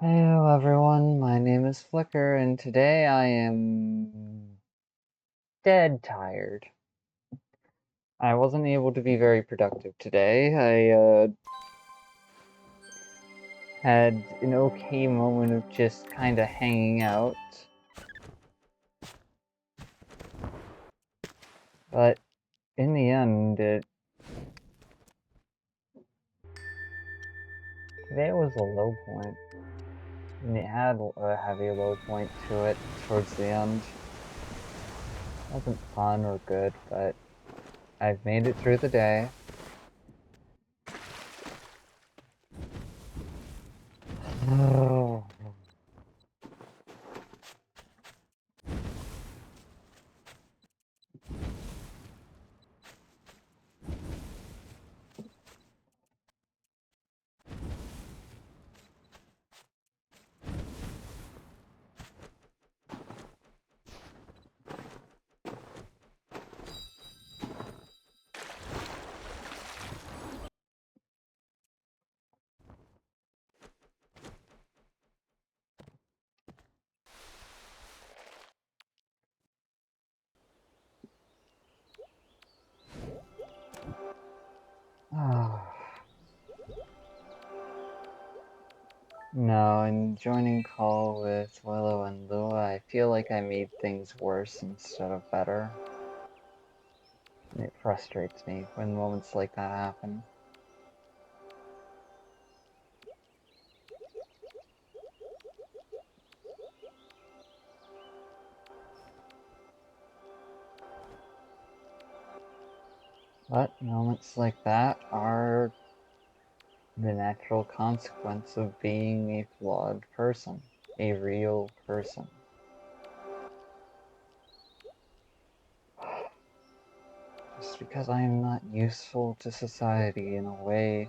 Hello everyone, my name is Flicker, and today I am dead tired. I wasn't able to be very productive today. I had an okay moment of just kinda hanging out, but in the end, today was a low point, and it had a heavy low point to it towards the end. It wasn't fun or good, but I've made it through the day. No, in joining call with Willow and Lua, I feel like I made things worse instead of better. And it frustrates me when moments like that happen. But moments like that are the natural consequence of being a flawed person, a real person. Just because I am not useful to society in a way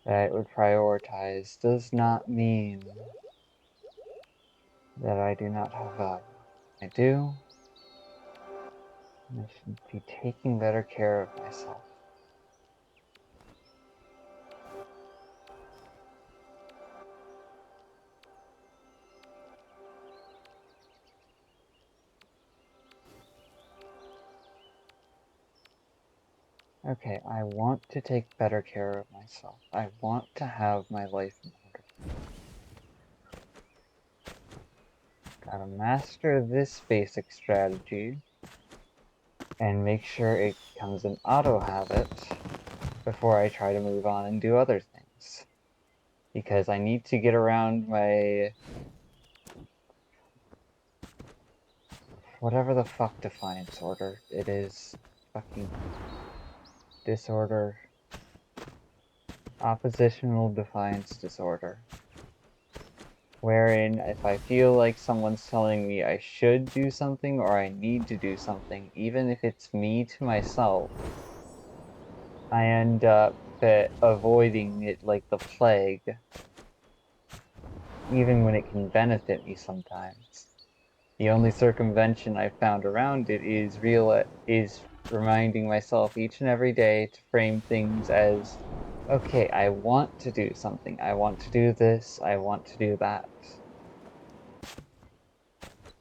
that it would prioritize does not mean that I do not have value. I do, and I should be taking better care of myself. Okay, I want to take better care of myself. I want to have my life in order. Gotta master this basic strategy and make sure it becomes an auto habit before I try to move on and do other things. Because I need to get around my whatever the fuck defiance order it is. Fucking disorder. Oppositional defiance disorder. Wherein if I feel like someone's telling me I should do something or I need to do something, even if it's me to myself, I end up avoiding it like the plague, even when it can benefit me sometimes. The only circumvention I've found around it is reminding myself each and every day to frame things as, okay, I want to do something, I want to do this, I want to do that.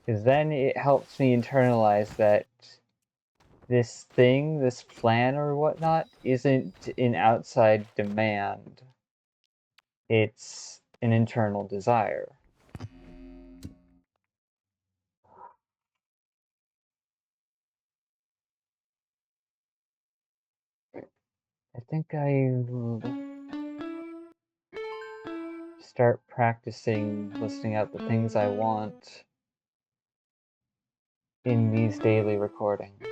Because then it helps me internalize that this thing, this plan or whatnot, isn't an outside demand. It's an internal desire. I think I'll start practicing listing out the things I want in these daily recordings.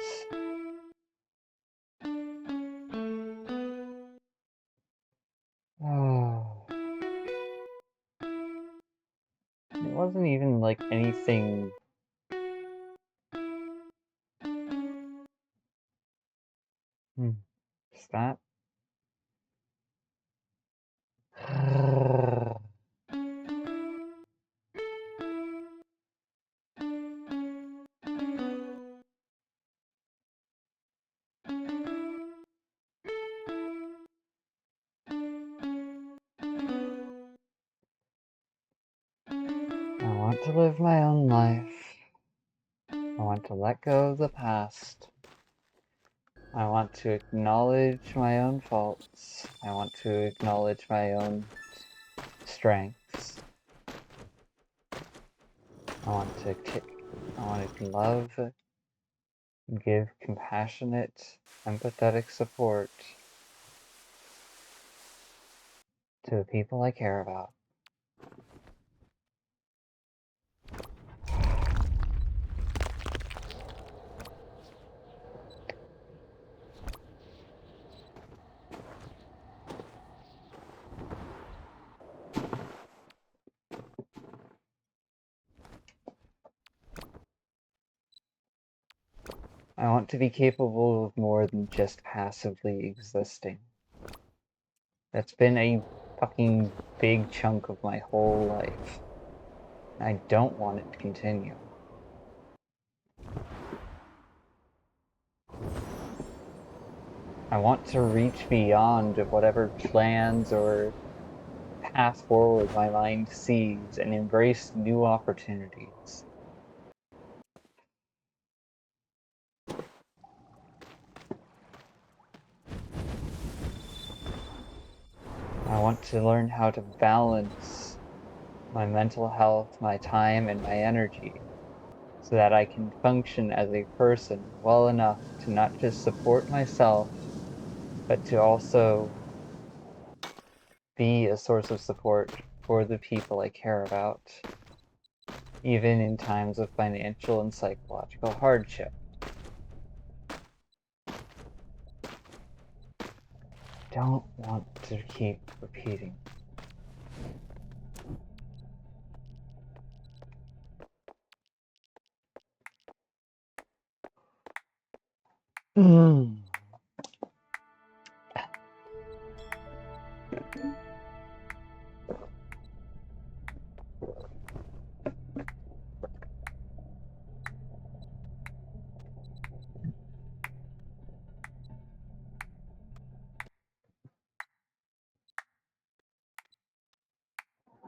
Oh. It wasn't even like anything. Stop. want to live my own life. I want to let go of the past. I want to acknowledge my own faults. I want to acknowledge my own strengths. I want to love, give compassionate, empathetic support to the people I care about. I want to be capable of more than just passively existing. That's been a fucking big chunk of my whole life. I don't want it to continue. I want to reach beyond whatever plans or path forward my mind sees and embrace new opportunities. I want to learn how to balance my mental health, my time, and my energy so that I can function as a person well enough to not just support myself, but to also be a source of support for the people I care about, even in times of financial and psychological hardship. Don't want to keep repeating.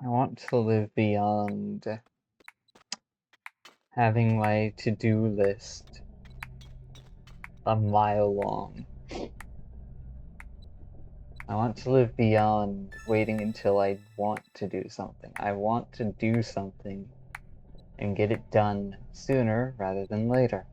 I want to live beyond having my to-do list a mile long. I want to live beyond waiting until I want to do something. I want to do something and get it done sooner rather than later.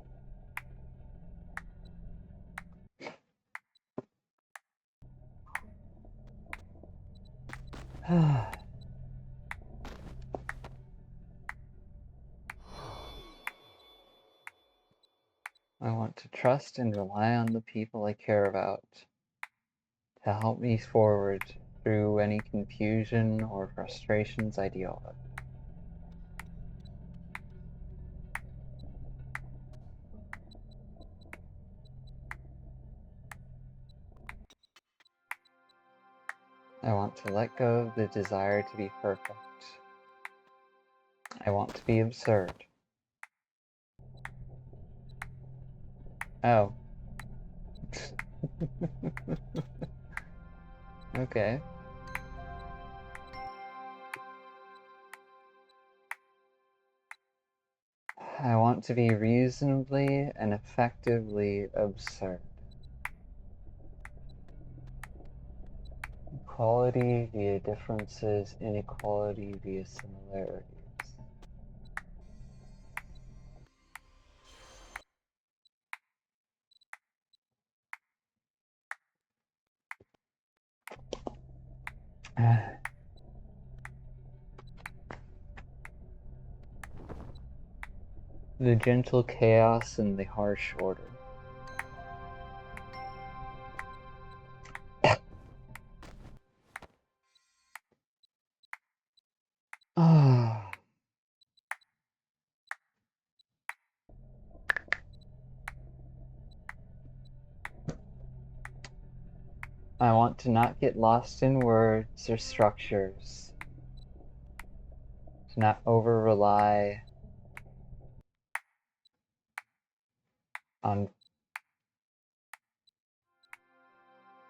I want to trust and rely on the people I care about to help me forward through any confusion or frustrations I deal with. I want to let go of the desire to be perfect. I want to be absurd. Oh. Okay. I want to be reasonably and effectively absurd. Equality via differences, inequality via similarities. The gentle chaos and the harsh order. I want to not get lost in words or structures, to not over-rely on.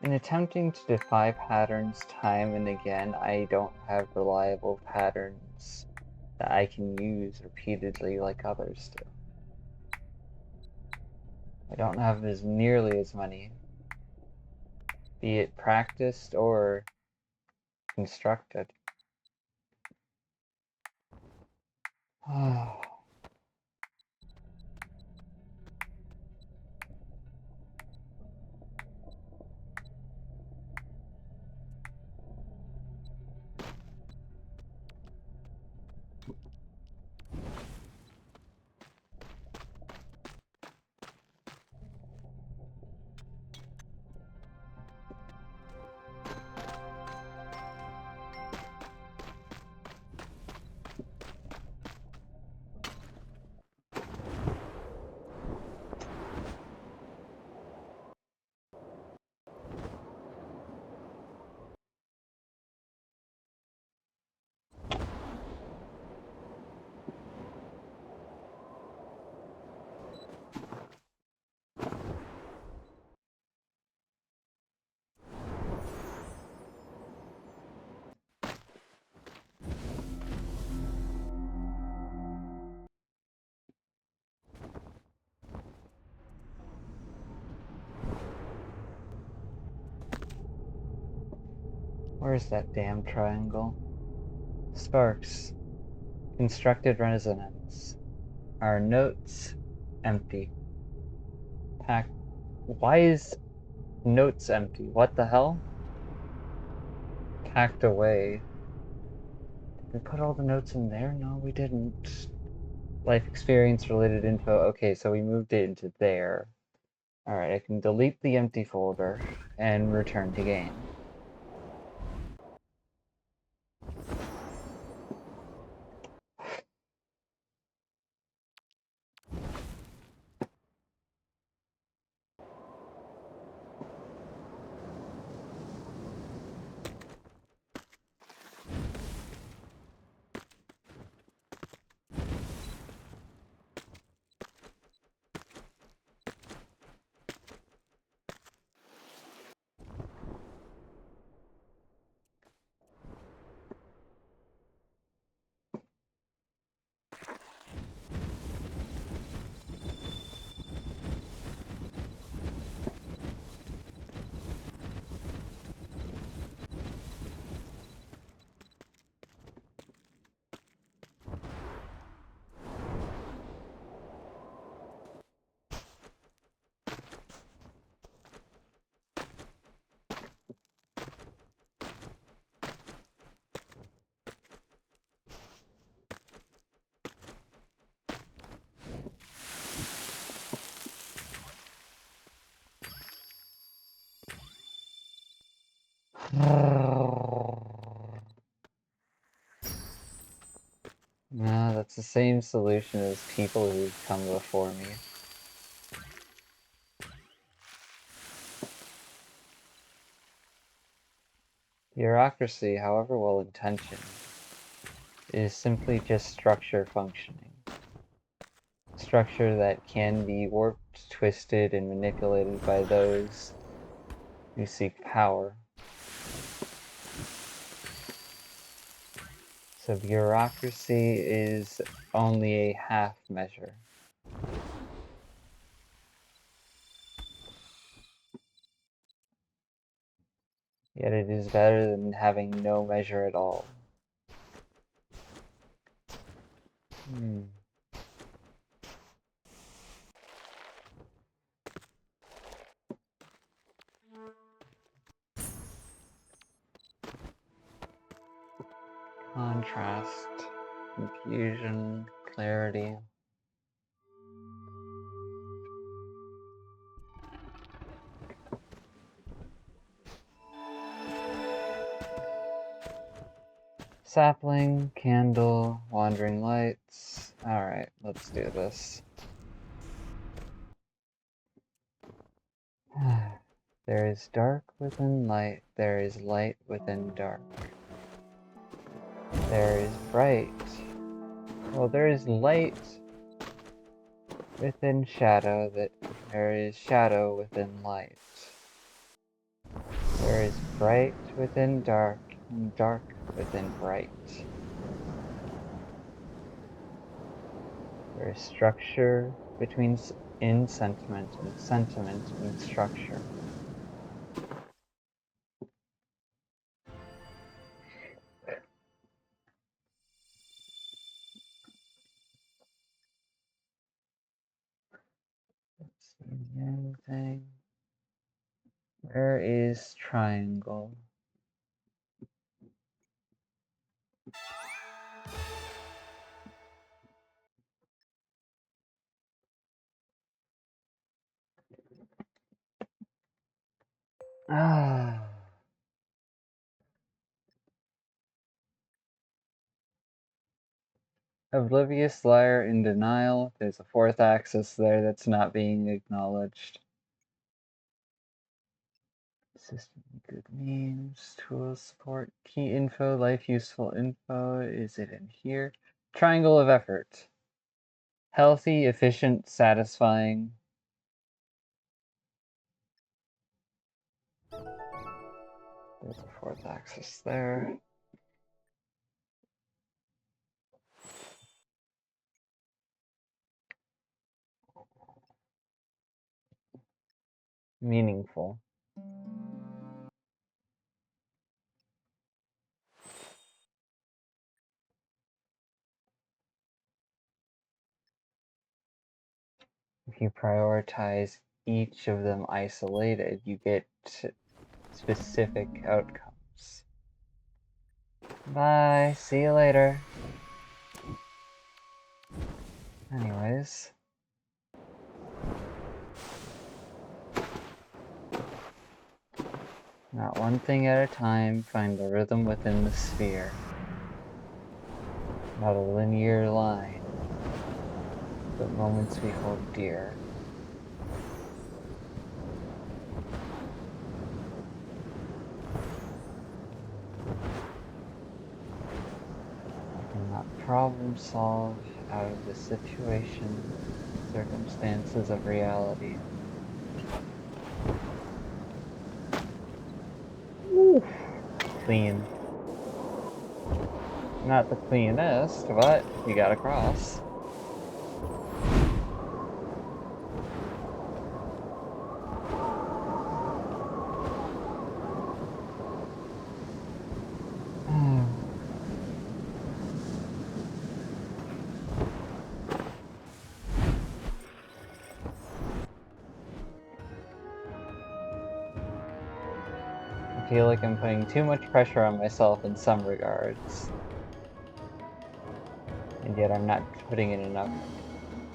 In attempting to defy patterns time and again, I don't have reliable patterns that I can use repeatedly like others do. I don't have as nearly as many, be it practiced or constructed. Where's that damn triangle? Sparks. Constructed resonance. Our notes empty. Packed. Why is notes empty? What the hell? Packed away. Did we put all the notes in there? No, we didn't. Life experience related info. Okay, so we moved it into there. Alright, I can delete the empty folder and return to game. No, that's the same solution as people who've come before me. Bureaucracy, however well intentioned, is simply just structure functioning. Structure that can be warped, twisted, and manipulated by those who seek power. So bureaucracy is only a half measure. Yet it is better than having no measure at all. Contrast, confusion, clarity. Sapling, candle, wandering lights. Alright, let's do this. There is dark within light, there is light within dark. There is bright. Well, there is light within shadow, that there is shadow within light. There is bright within dark, and dark within bright. There is structure in sentiment, and sentiment in structure. Let's see anything. Where is triangle? Ah. Oblivious, liar, in denial. There's a fourth axis there that's not being acknowledged. System, good memes, tools, support, key info, life useful info. Is it in here? Triangle of effort. Healthy, efficient, satisfying. There's a fourth axis there. Meaningful. If you prioritize each of them isolated, you get specific outcomes. Bye, see you later. Anyways. Not one thing at a time, find the rhythm within the sphere. Not a linear line, but moments we hold dear. I cannot problem solve out of the situation, circumstances of reality. Oof. Clean. Not the cleanest, but you got across. I feel like I'm putting too much pressure on myself in some regards. And yet I'm not putting in enough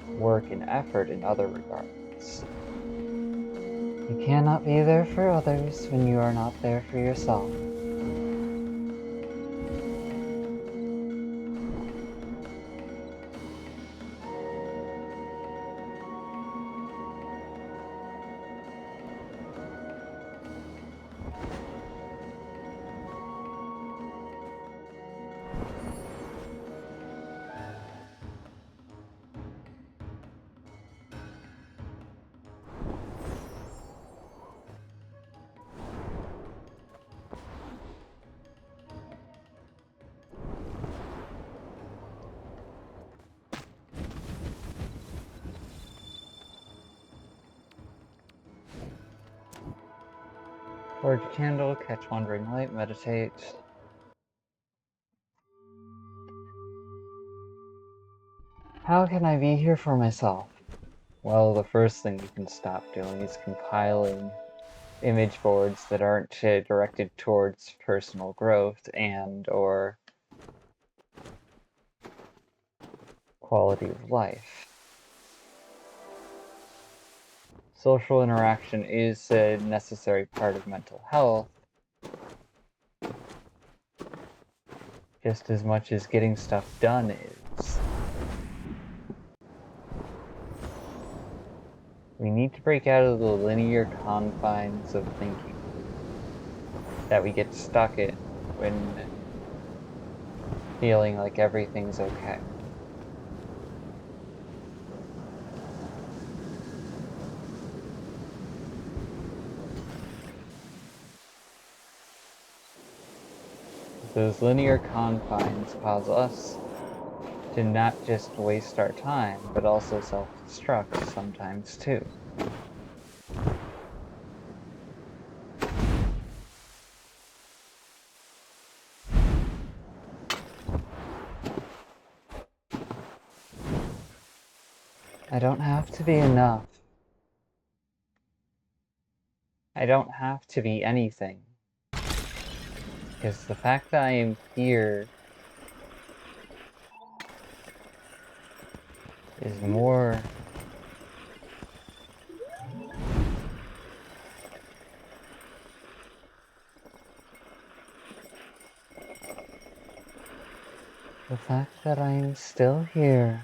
work and effort in other regards. You cannot be there for others when you are not there for yourself. Forge a candle, catch wandering light, meditate. How can I be here for myself? Well, the first thing you can stop doing is compiling image boards that aren't directed towards personal growth and or quality of life. Social interaction is a necessary part of mental health, just as much as getting stuff done is. We need to break out of the linear confines of thinking that we get stuck in when feeling like everything's okay. Those linear confines cause us to not just waste our time, but also self-destruct sometimes too. I don't have to be enough. I don't have to be anything. Because the fact that I am here is more... The fact that I am still here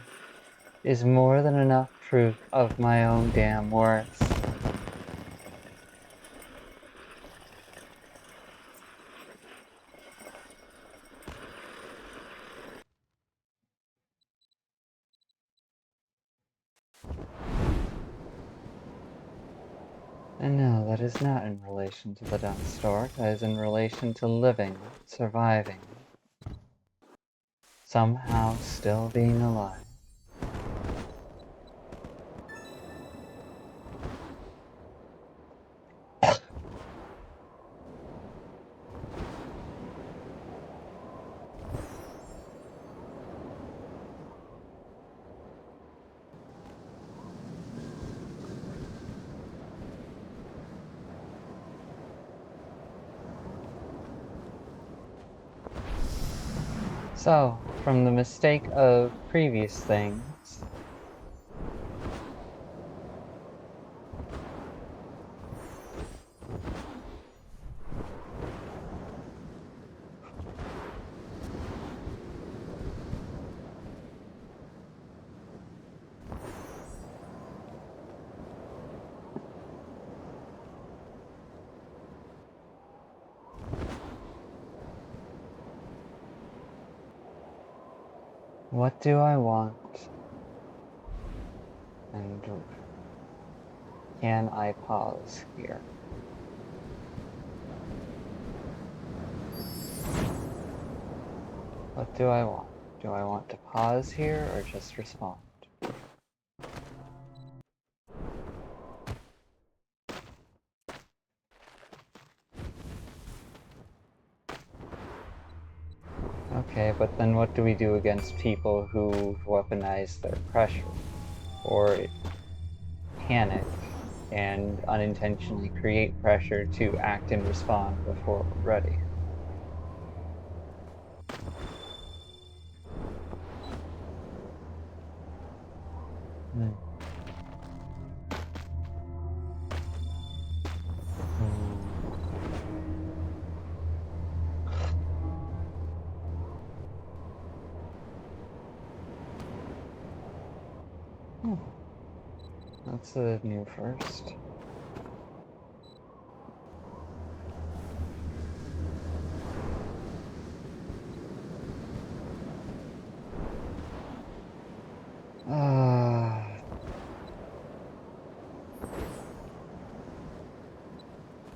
is more than enough proof of my own damn worth. And no, that is not in relation to the dumb stork, that is in relation to living, surviving, somehow still being alive. So, from the mistake of previous things, what do I want? And can I pause here? What do I want? Do I want to pause here or just respond? Okay, but then what do we do against people who weaponize their pressure or panic and unintentionally create pressure to act and respond before we're ready? Hmm. Hmm. That's a new first.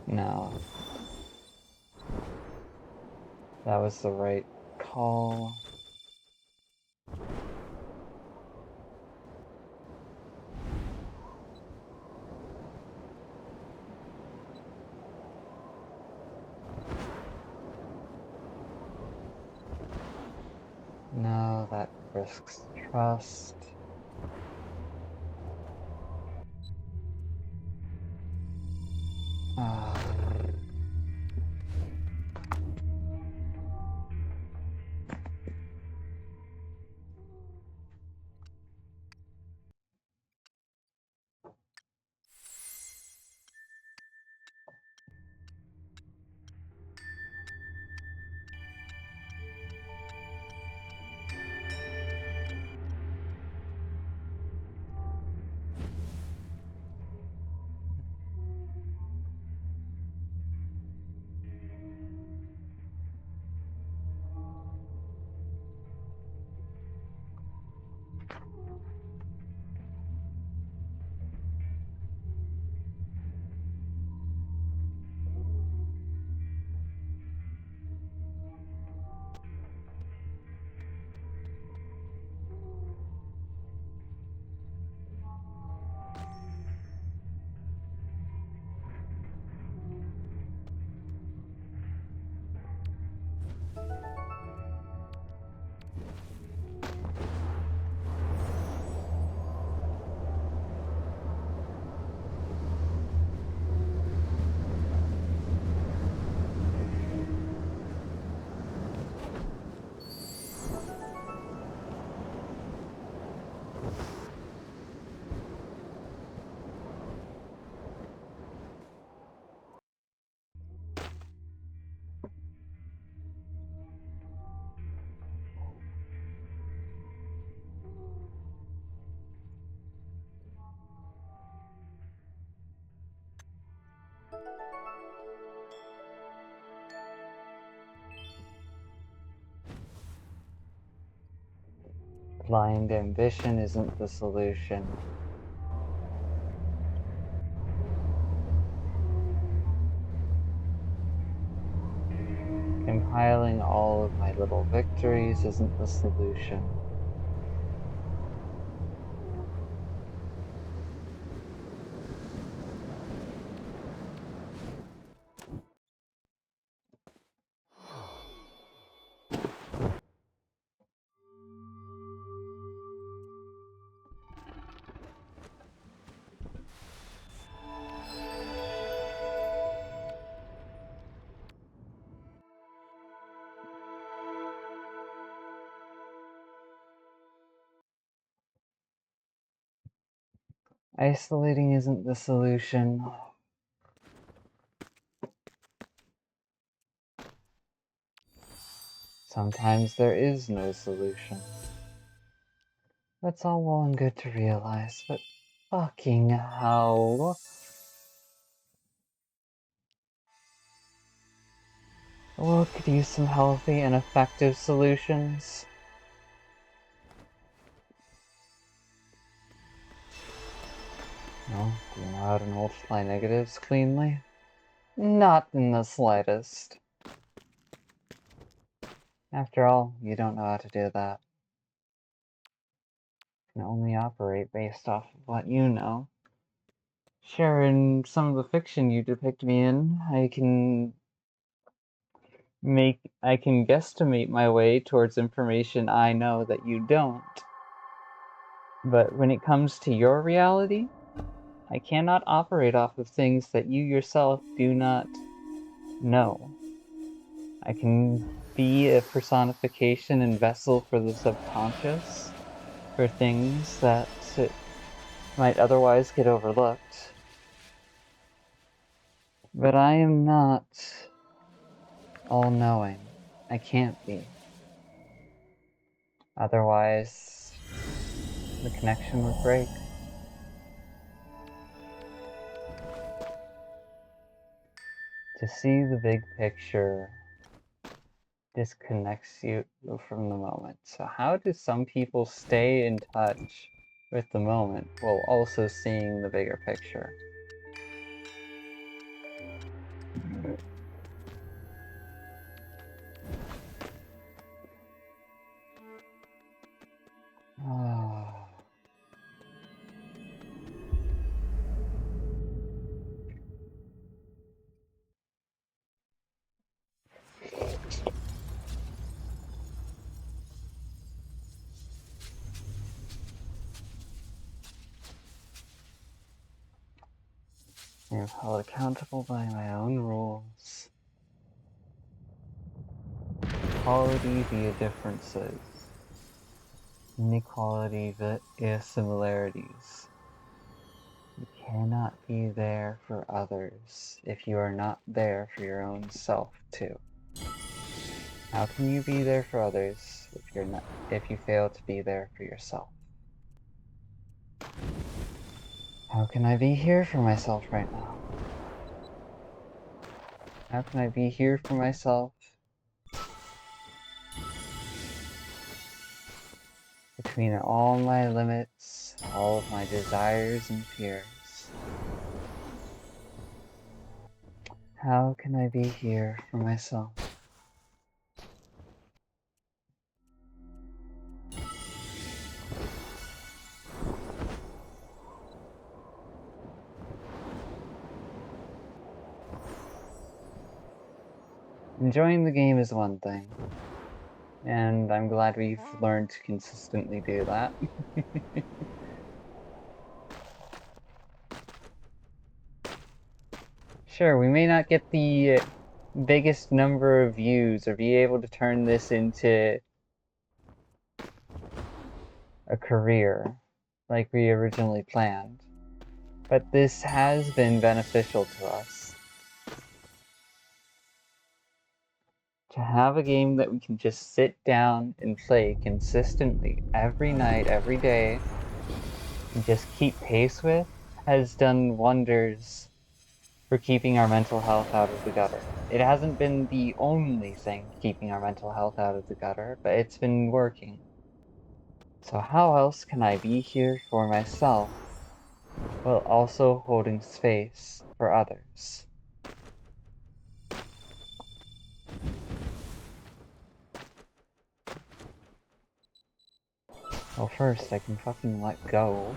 No. That was the right call. No, that risks trust. Ah. Blind ambition isn't the solution. Compiling all of my little victories isn't the solution. Isolating isn't the solution. Sometimes there is no solution. That's all well and good to realize, but fucking hell. The world could use some healthy and effective solutions. No, do you know how to multiply negatives cleanly? Not in the slightest. After all, you don't know how to do that. You can only operate based off of what you know. Sure, in some of the fiction you depict me in, I can guesstimate my way towards information I know that you don't. But when it comes to your reality, I cannot operate off of things that you yourself do not know. I can be a personification and vessel for the subconscious, for things that might otherwise get overlooked. But I am not all-knowing. I can't be. Otherwise, the connection would break. To see the big picture disconnects you from the moment. So how do some people stay in touch with the moment while also seeing the bigger picture? I am held accountable by my own rules. Equality via differences. Inequality via similarities. You cannot be there for others if you are not there for your own self too. How can you be there for others if you fail to be there for yourself? How can I be here for myself right now? How can I be here for myself between all my limits, all of my desires and fears? How can I be here for myself? Enjoying the game is one thing, and I'm glad we've learned to consistently do that. Sure, we may not get the biggest number of views or be able to turn this into a career like we originally planned, but this has been beneficial to us. To have a game that we can just sit down and play consistently every night, every day, and just keep pace with has done wonders for keeping our mental health out of the gutter. It hasn't been the only thing keeping our mental health out of the gutter, but it's been working. So how else can I be here for myself while also holding space for others? Well, first I can fucking let go.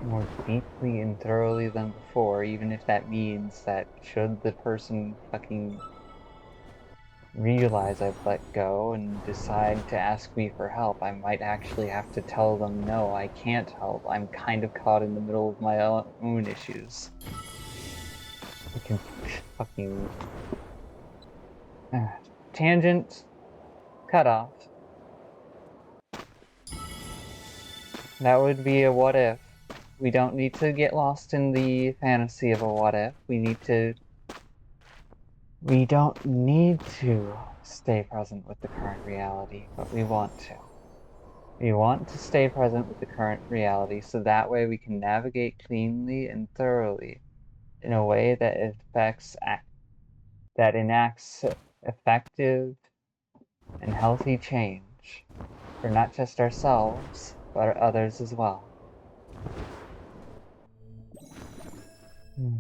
More deeply and thoroughly than before, even if that means that should the person fucking realize I've let go and decide to ask me for help, I might actually have to tell them, no, I can't help. I'm kind of caught in the middle of my own issues. I can fucking... tangent, cut off. That would be a what if. We don't need to get lost in the fantasy of a what if. We don't need to stay present with the current reality, but we want to. We want to stay present with the current reality so that way we can navigate cleanly and thoroughly in a way that enacts effective and healthy change for not just ourselves, but others as well. Hmm.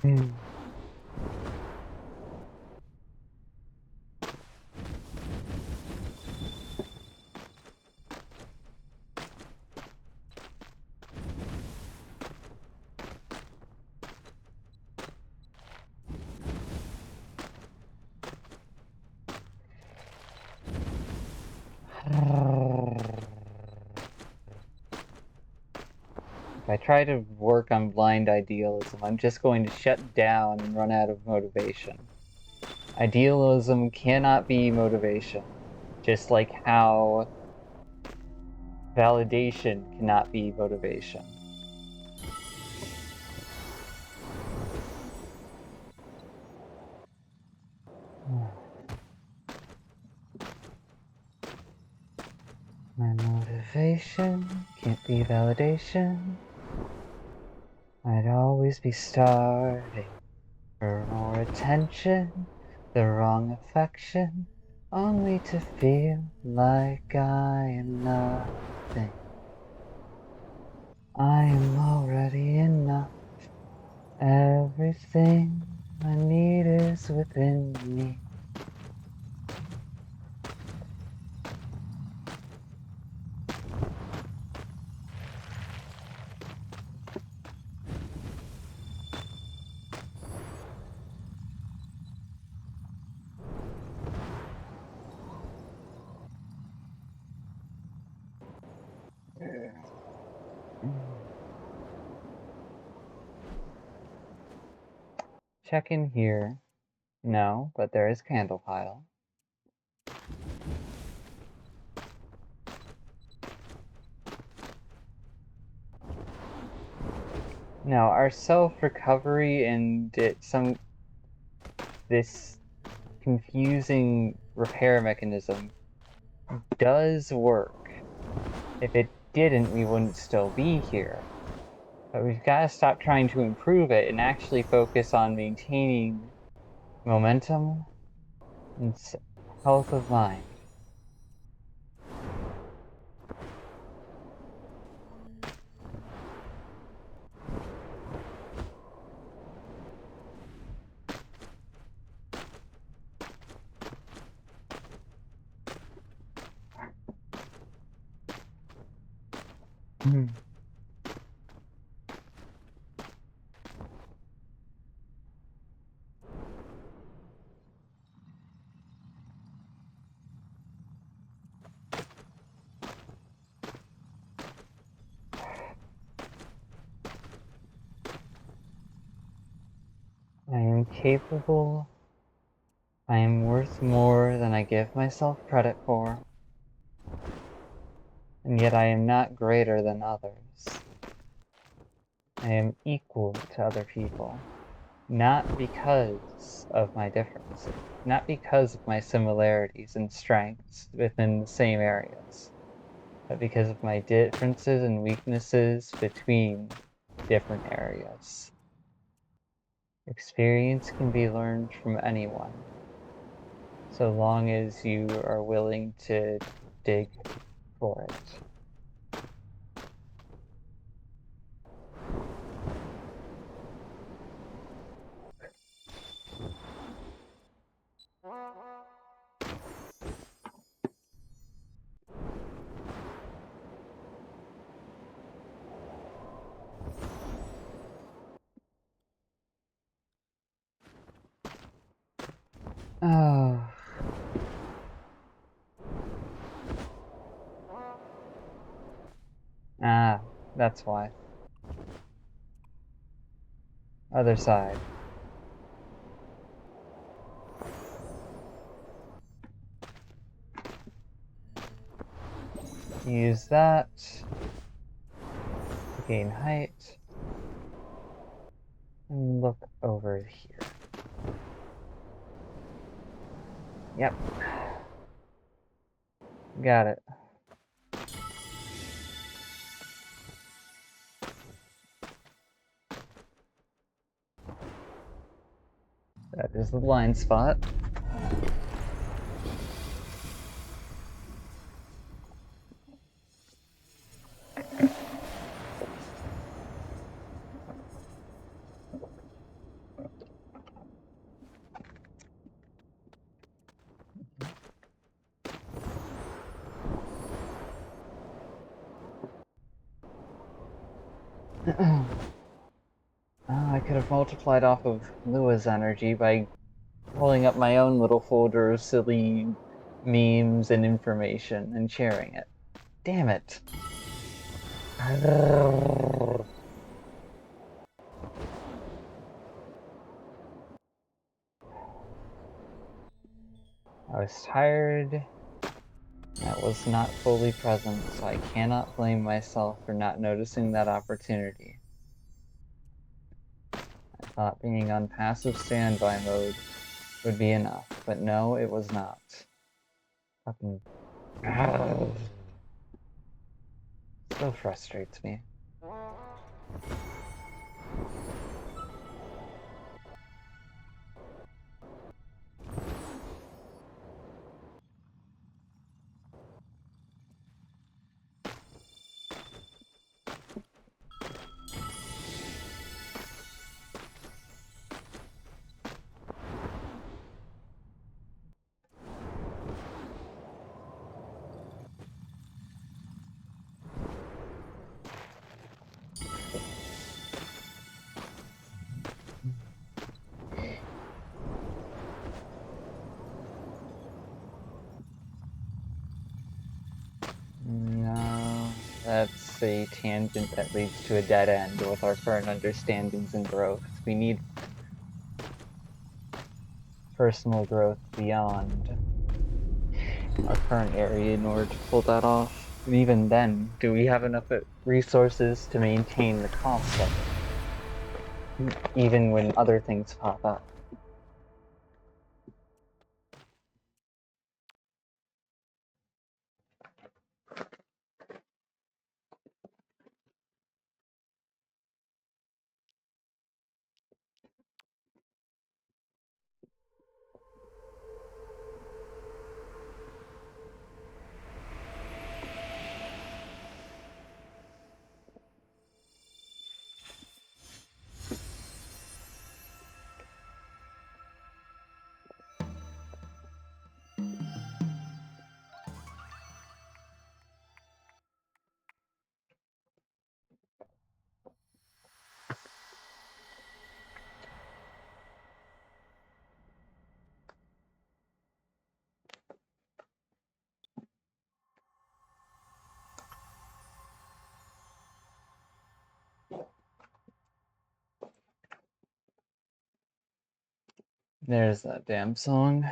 Hmm. If I try to work on blind idealism, I'm just going to shut down and run out of motivation. Idealism cannot be motivation, just like how validation cannot be motivation. My motivation can't be validation. I'd always be starving for more attention, the wrong affection, only to feel like I am nothing. I am already enough. Everything I need is within me. Check in here. No, but there is candle pile. Now, our self-recovery and this confusing repair mechanism does work. If it didn't, we wouldn't still be here. But we've got to stop trying to improve it and actually focus on maintaining momentum and health of mind. I am capable. I am worth more than I give myself credit for. And yet I am not greater than others. I am equal to other people. Not because of my differences, not because of my similarities and strengths within the same areas, but because of my differences and weaknesses between different areas. Experience can be learned from anyone, so long as you are willing to dig for it. Oh. Ah, that's why. Other side. Use that to gain height. And look over here. Yep. Got it. That is the blind spot. I could have multiplied off of Lua's energy by pulling up my own little folder of silly memes and information and sharing it. Damn it. I was tired. I was not fully present, so I cannot blame myself for not noticing that opportunity. I thought being on passive standby mode would be enough, but no, it was not. Fucking... So frustrates me. No, that's a tangent that leads to a dead end with our current understandings and growth. We need personal growth beyond our current area in order to pull that off. And even then, do we have enough resources to maintain the cost of it? Even when other things pop up. There's that damn song.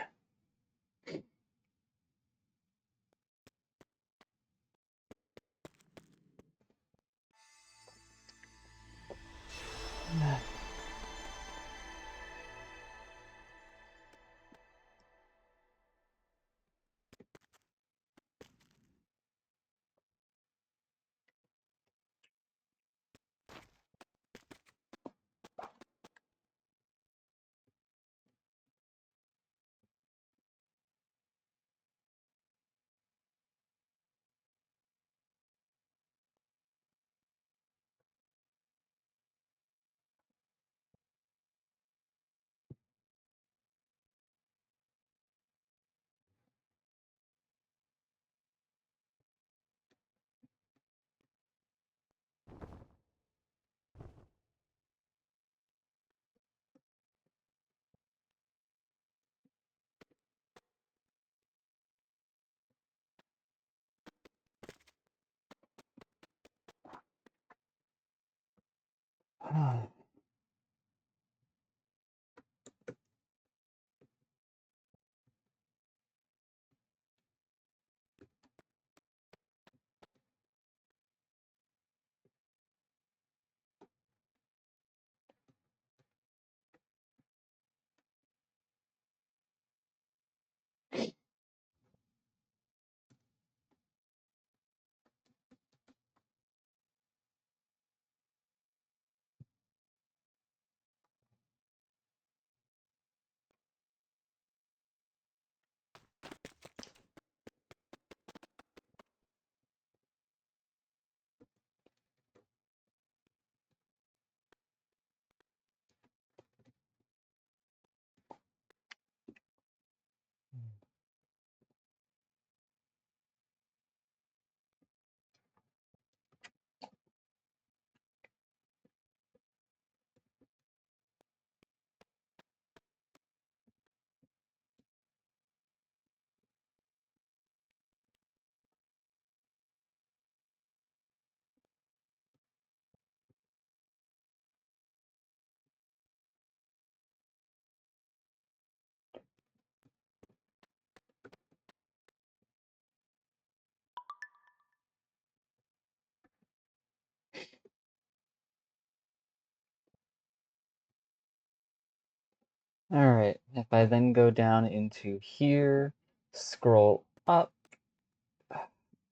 Alright, if I then go down into here, scroll up,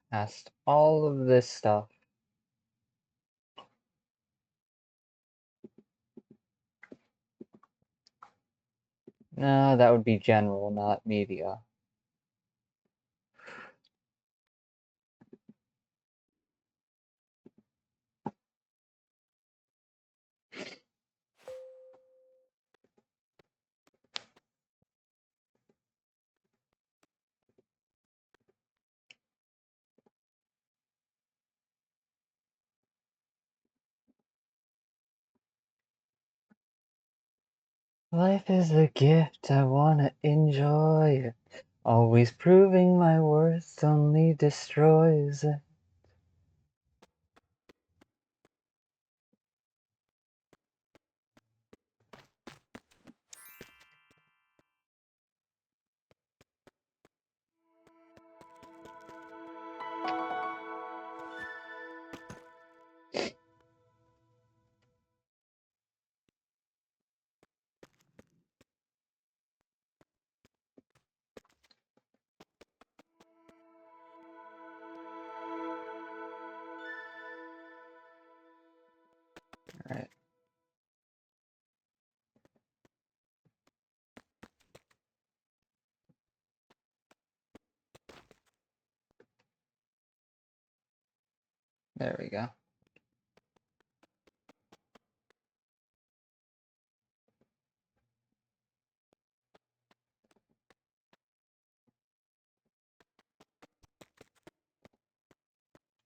past all of this stuff. No, that would be general, not media. Life is a gift, I wanna enjoy it. Always proving my worth only destroys it. Alright. There we go.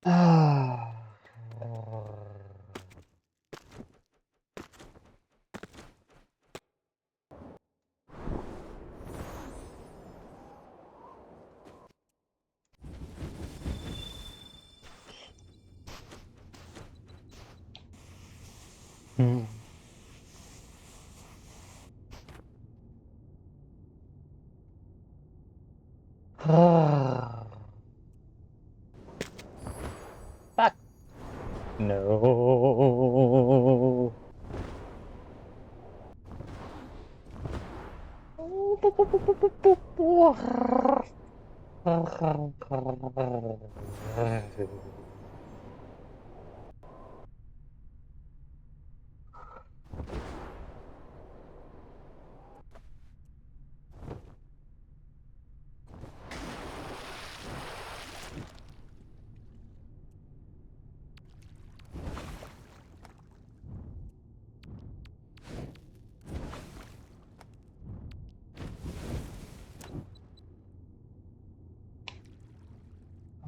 Ah. Hmm. Fuck. No.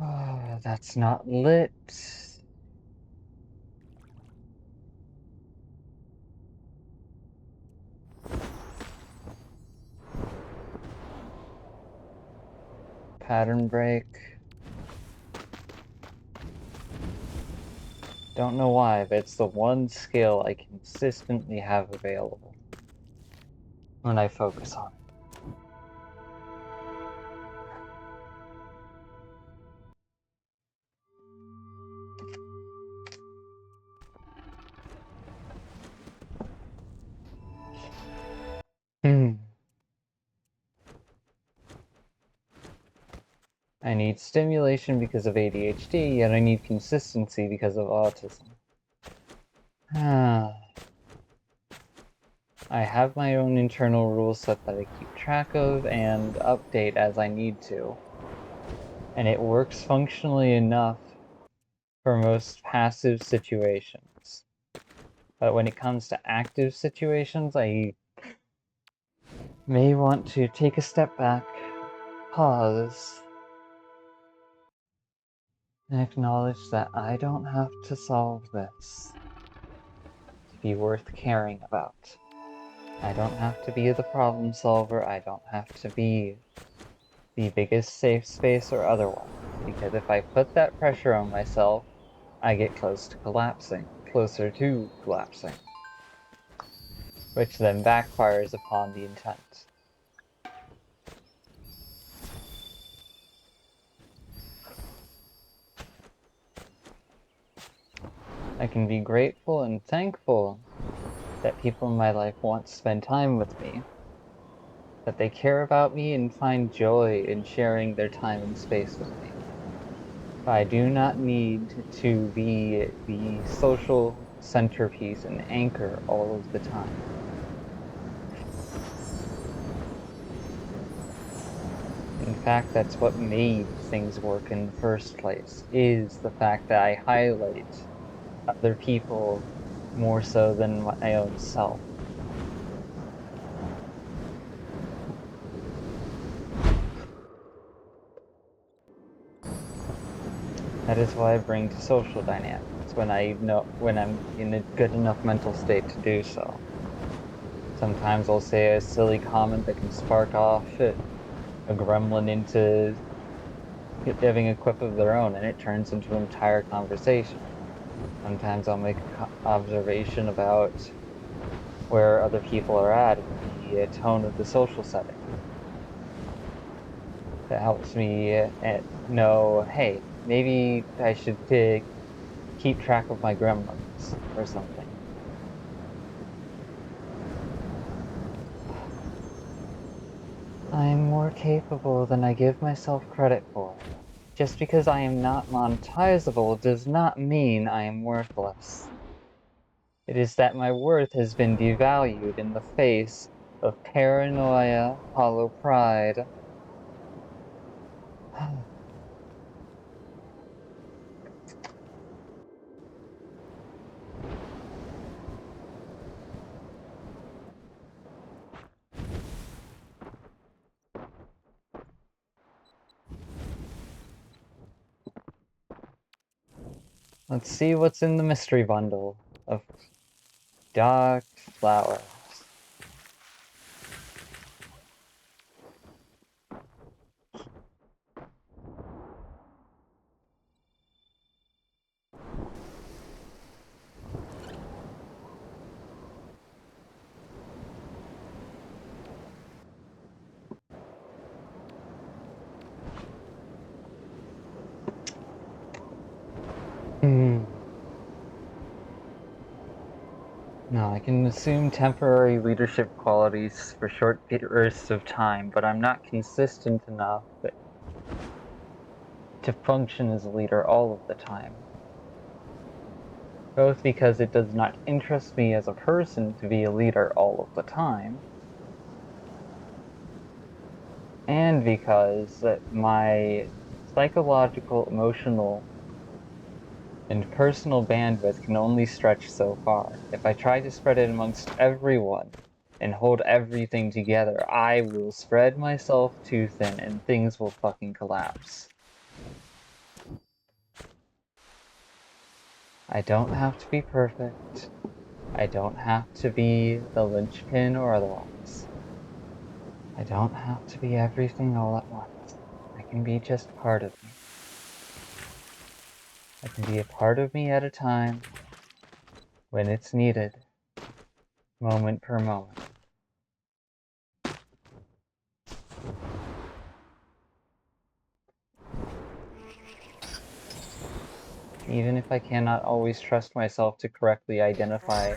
Oh, that's not lit. Pattern break. Don't know why, but it's the one skill I consistently have available when I focus on it. I need stimulation because of ADHD, yet I need consistency because of autism. I have my own internal rule set that I keep track of and update as I need to. And it works functionally enough for most passive situations. But when it comes to active situations, I may want to take a step back, pause, and acknowledge that I don't have to solve this to be worth caring about. I don't have to be the problem solver, I don't have to be the biggest safe space or otherwise, because if I put that pressure on myself, I get closer to collapsing, which then backfires upon the intent. I can be grateful and thankful that people in my life want to spend time with me, that they care about me and find joy in sharing their time and space with me. I do not need to be the social centerpiece and anchor all of the time. In fact, that's what made things work in the first place, is the fact that I highlight other people more so than my own self. That is why I bring to social dynamics when I'm in a good enough mental state to do so. Sometimes I'll say a silly comment that can spark off a gremlin into having a quip of their own, and it turns into an entire conversation. Sometimes I'll make an observation about where other people are at and the tone of the social setting. That helps me know, hey, maybe I should keep track of my gremlins or something. I'm more capable than I give myself credit for. Just because I am not monetizable does not mean I am worthless. It is that my worth has been devalued in the face of paranoia, hollow pride. Let's see what's in the mystery bundle of dark flowers. No, I can assume temporary leadership qualities for short bursts of time, but I'm not consistent enough to function as a leader all of the time. Both because it does not interest me as a person to be a leader all of the time, and because my psychological, emotional, and personal bandwidth can only stretch so far. If I try to spread it amongst everyone and hold everything together, I will spread myself too thin and things will fucking collapse. I don't have to be perfect. I don't have to be the linchpin or otherwise. I don't have to be everything all at once. I can be just part of me. I can be a part of me at a time when it's needed, moment per moment. Even if I cannot always trust myself to correctly identify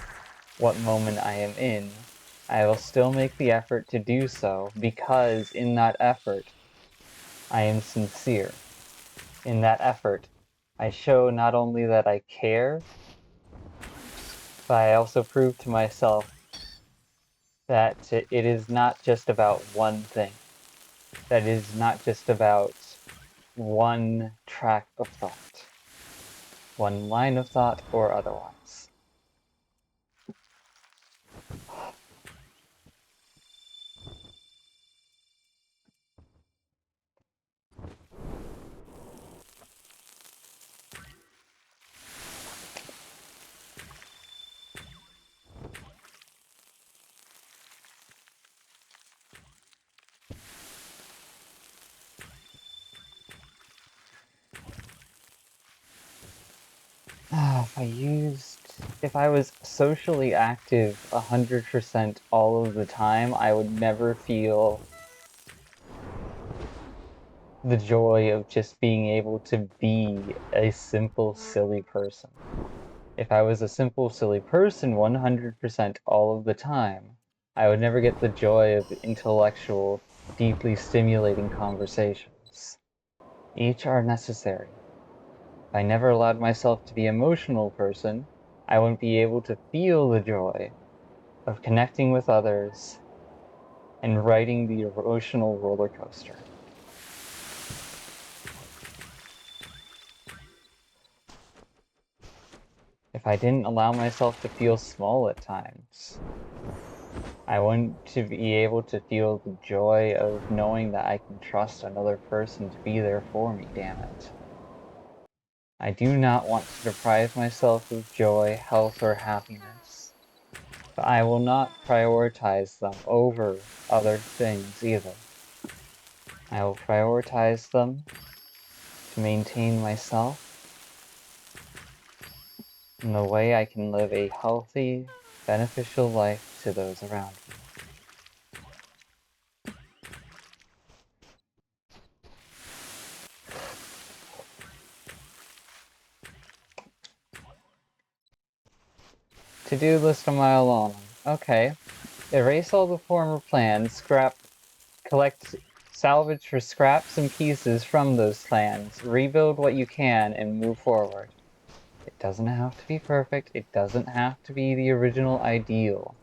what moment I am in, I will still make the effort to do so because in that effort, I am sincere. In that effort, I show not only that I care, but I also prove to myself that it is not just about one thing, that it is not just about one track of thought, one line of thought or otherwise. If I was socially active 100% all of the time, I would never feel the joy of just being able to be a simple, silly person. If I was a simple, silly person 100% all of the time, I would never get the joy of intellectual, deeply stimulating conversations. Each are necessary. If I never allowed myself to be an emotional person, I wouldn't be able to feel the joy of connecting with others and riding the emotional roller coaster. If I didn't allow myself to feel small at times, I want to be able to feel the joy of knowing that I can trust another person to be there for me, damn it. I do not want to deprive myself of joy, health, or happiness, but I will not prioritize them over other things either. I will prioritize them to maintain myself in the way I can live a healthy, beneficial life to those around me. To-do list a mile long. Okay. Erase all the former plans, collect salvage for scraps and pieces from those plans, rebuild what you can, and move forward. It doesn't have to be perfect, it doesn't have to be the original ideal.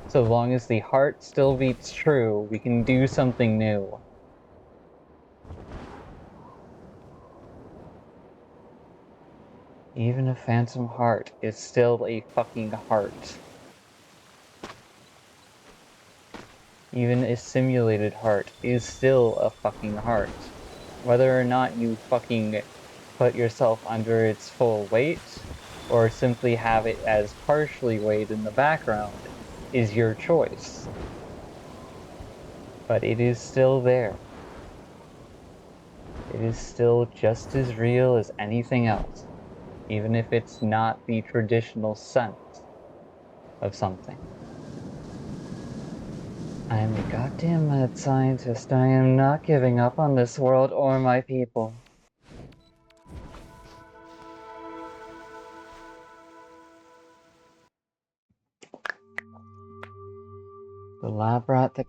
So long as the heart still beats true, we can do something new. Even a phantom heart is still a fucking heart. Even a simulated heart is still a fucking heart. Whether or not you fucking put yourself under its full weight, or simply have it as partially weighed in the background, is your choice. But it is still there. It is still just as real as anything else, even if it's not the traditional sense of something. I am a goddamn mad scientist. I am not giving up on this world or my people. The lab rat that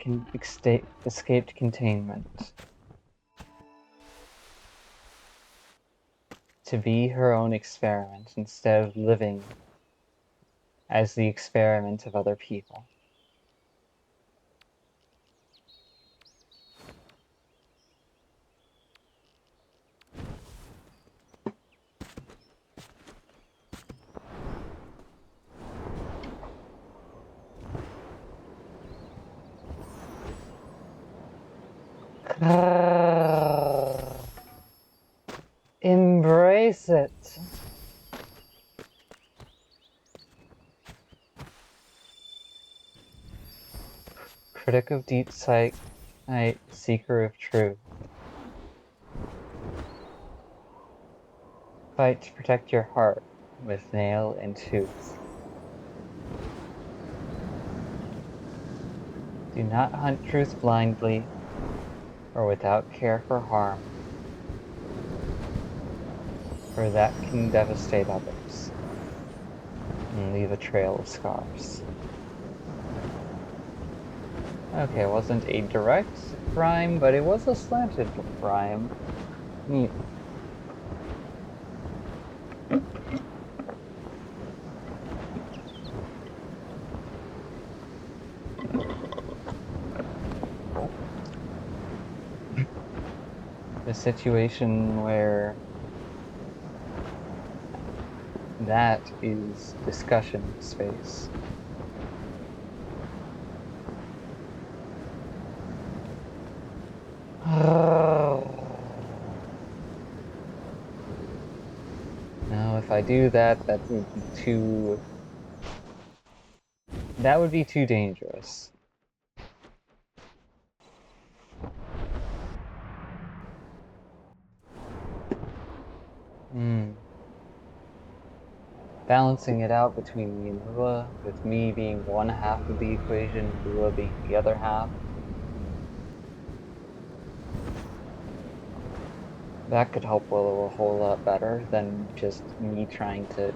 escaped containment. To be her own experiment instead of living as the experiment of other people. Embrace it. Critic of deep sight, seeker of truth. Fight to protect your heart with nail and tooth. Do not hunt truth blindly or without care for harm, for that can devastate others and leave a trail of scars. Okay, it wasn't a direct rhyme, but it was a slanted rhyme. Neat. The situation where that is discussion space. Now, if I do that, that would be too dangerous. Balancing it out between me and Lua, with me being one half of the equation, Lua being the other half. That could help Willow a whole lot better than just me trying to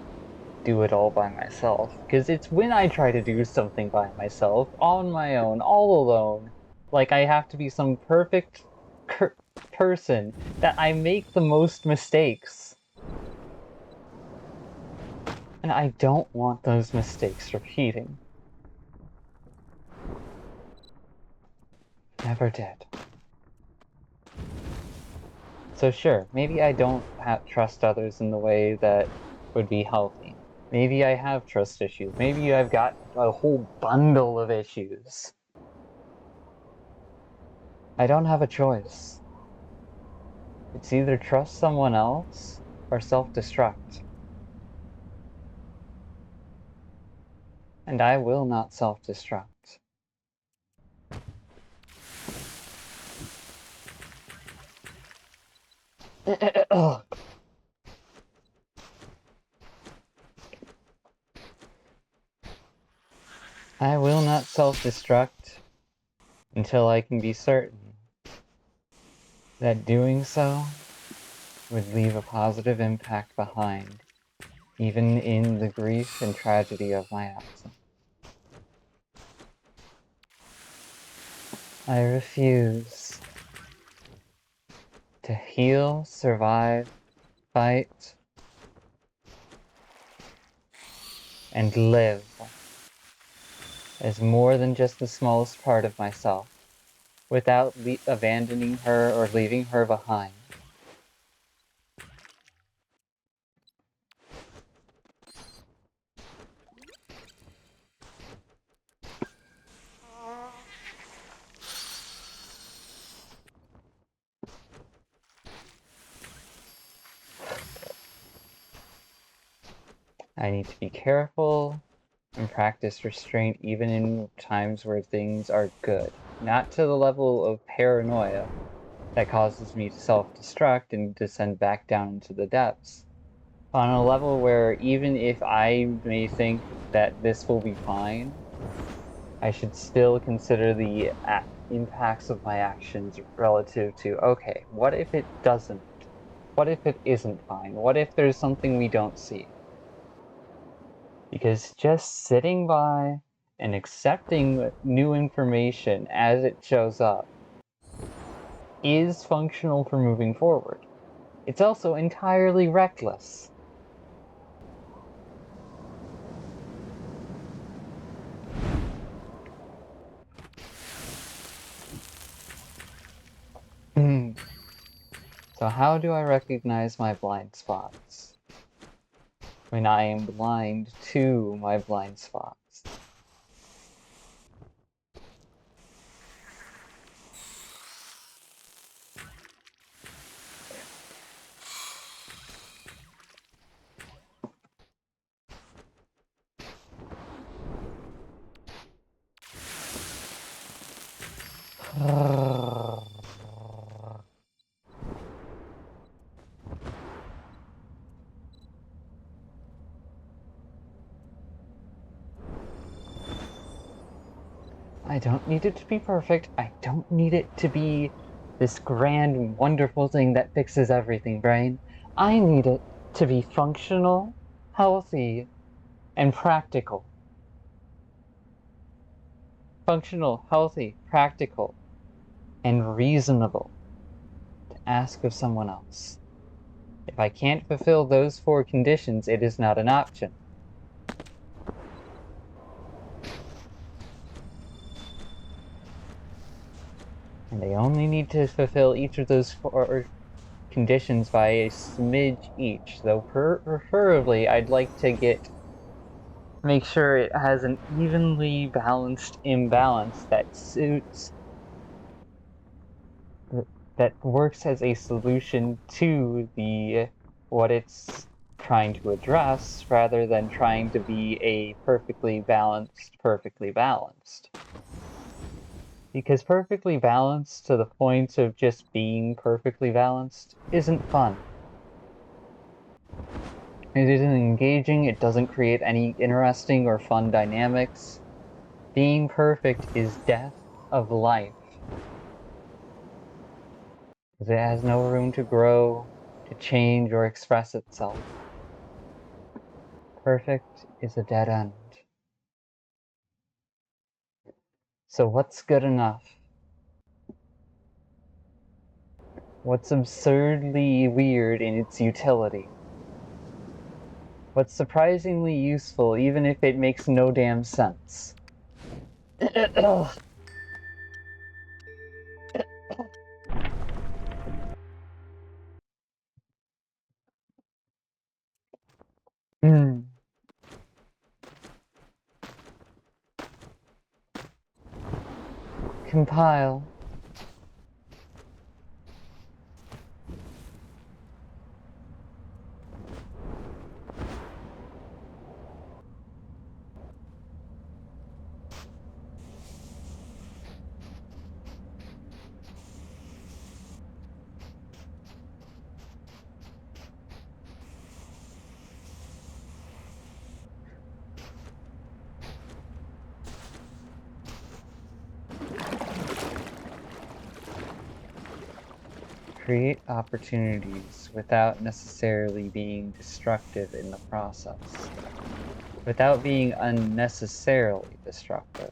do it all by myself. Because it's when I try to do something by myself, on my own, all alone, like I have to be some perfect person, that I make the most mistakes. And I don't want those mistakes repeating. Never did. So sure, maybe I don't trust others in the way that would be healthy. Maybe I have trust issues. Maybe I've got a whole bundle of issues. I don't have a choice. It's either trust someone else or self-destruct. And I will not self-destruct. I will not self-destruct until I can be certain that doing so would leave a positive impact behind, even in the grief and tragedy of my absence. I refuse to heal, survive, fight, and live as more than just the smallest part of myself, without abandoning her or leaving her behind. I need to be careful and practice restraint even in times where things are good. Not to the level of paranoia that causes me to self-destruct and descend back down into the depths. On a level where even if I may think that this will be fine, I should still consider the impacts of my actions relative to, okay, what if it doesn't? What if it isn't fine? What if there's something we don't see? Because just sitting by and accepting new information as it shows up is functional for moving forward. It's also entirely reckless. So how do I recognize my blind spots? When I am blind to my blind spots. I don't need it to be perfect. I don't need it to be this grand, wonderful thing that fixes everything, brain. I need it to be functional, healthy, and practical. Functional, healthy, practical, and reasonable to ask of someone else. If I can't fulfill those 4 conditions, it is not an option. And they only need to fulfill each of those 4 conditions by a smidge each, though preferably I'd like to make sure it has an evenly balanced imbalance that suits, that works as a solution to what it's trying to address, rather than trying to be a perfectly balanced. Because perfectly balanced to the point of just being perfectly balanced isn't fun. It isn't engaging, it doesn't create any interesting or fun dynamics. Being perfect is death of life. Because it has no room to grow, to change, or express itself. Perfect is a dead end. So what's good enough? What's absurdly weird in its utility? What's surprisingly useful even if it makes no damn sense? Compile. Create opportunities without necessarily being destructive in the process. Without being unnecessarily destructive.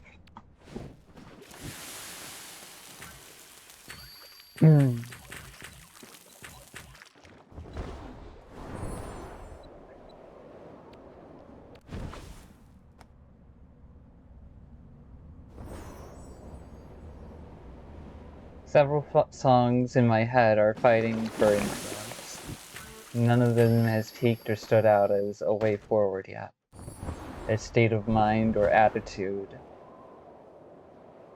Several songs in my head are fighting for influence. None of them has peaked or stood out as a way forward yet. A state of mind or attitude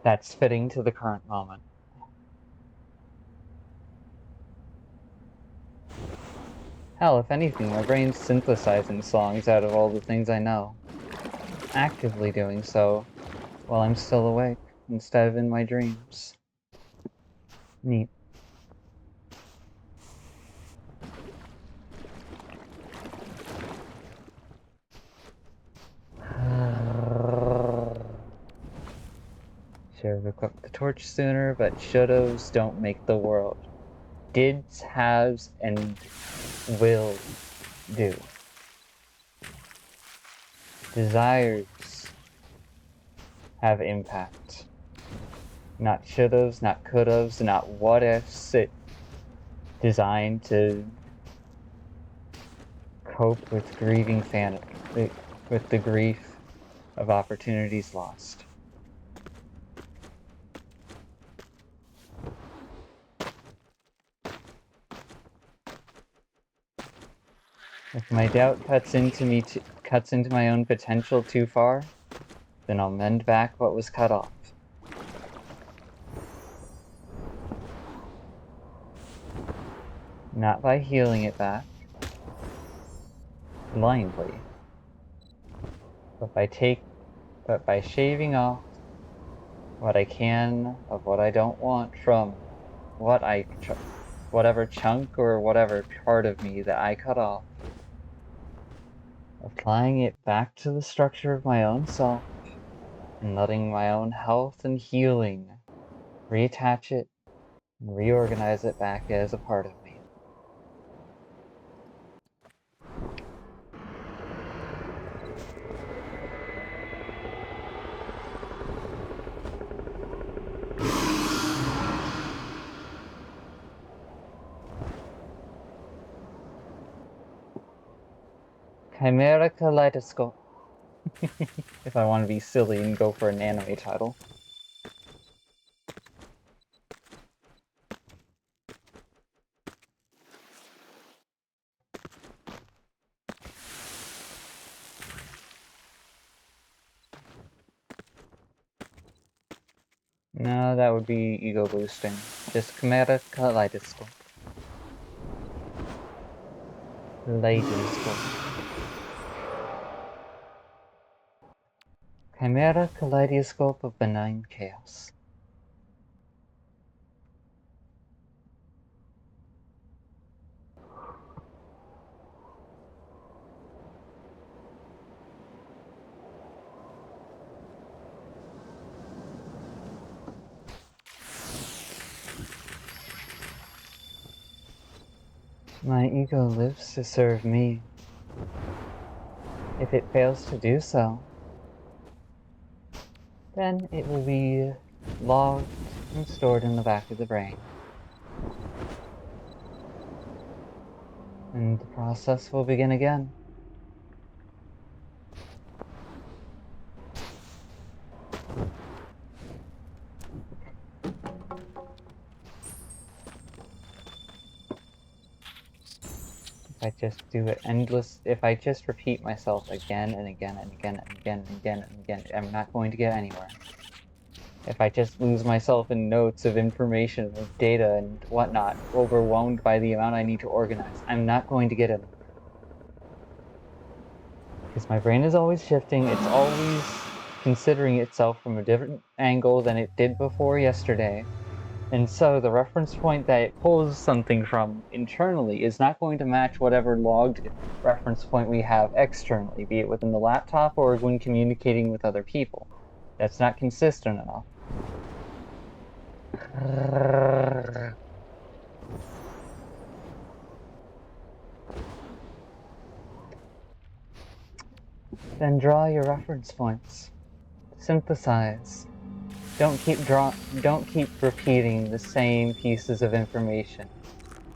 that's fitting to the current moment. Hell, if anything, my brain's synthesizing songs out of all the things I know. Actively doing so while I'm still awake, instead of in my dreams. Neat. Should have equipped the torch sooner, but should'ves don't make the world. Dids, haves, and will do. Desires have impact. Not should'ves, not could'ves, not what ifs. It designed to cope with grieving with the grief of opportunities lost. If my doubt cuts into my own potential too far, then I'll mend back what was cut off. Not by healing it back blindly, but by shaving off what I can of what I don't want from whatever chunk or whatever part of me that I cut off. Applying it back to the structure of my own self and letting my own health and healing reattach it and reorganize it back as a part of me. Chimera Kaleidoscope. If I want to be silly and go for an anime title. No, that would be ego boosting. Just Chimera Kaleidoscope. Kaleidoscope. Chimera Kaleidoscope of benign chaos. My ego lives to serve me. If it fails to do so, then it will be logged and stored in the back of the brain. And the process will begin again. If I just do it if I just repeat myself again and again and again and again and again and again, I'm not going to get anywhere. If I just lose myself in notes of information, of data and whatnot, overwhelmed by the amount I need to organize, I'm not going to get anywhere. Because my brain is always shifting, it's always considering itself from a different angle than it did before yesterday. And so the reference point that it pulls something from internally is not going to match whatever logged reference point we have externally, be it within the laptop or when communicating with other people. That's not consistent enough. Then draw your reference points. Synthesize. Don't keep repeating the same pieces of information.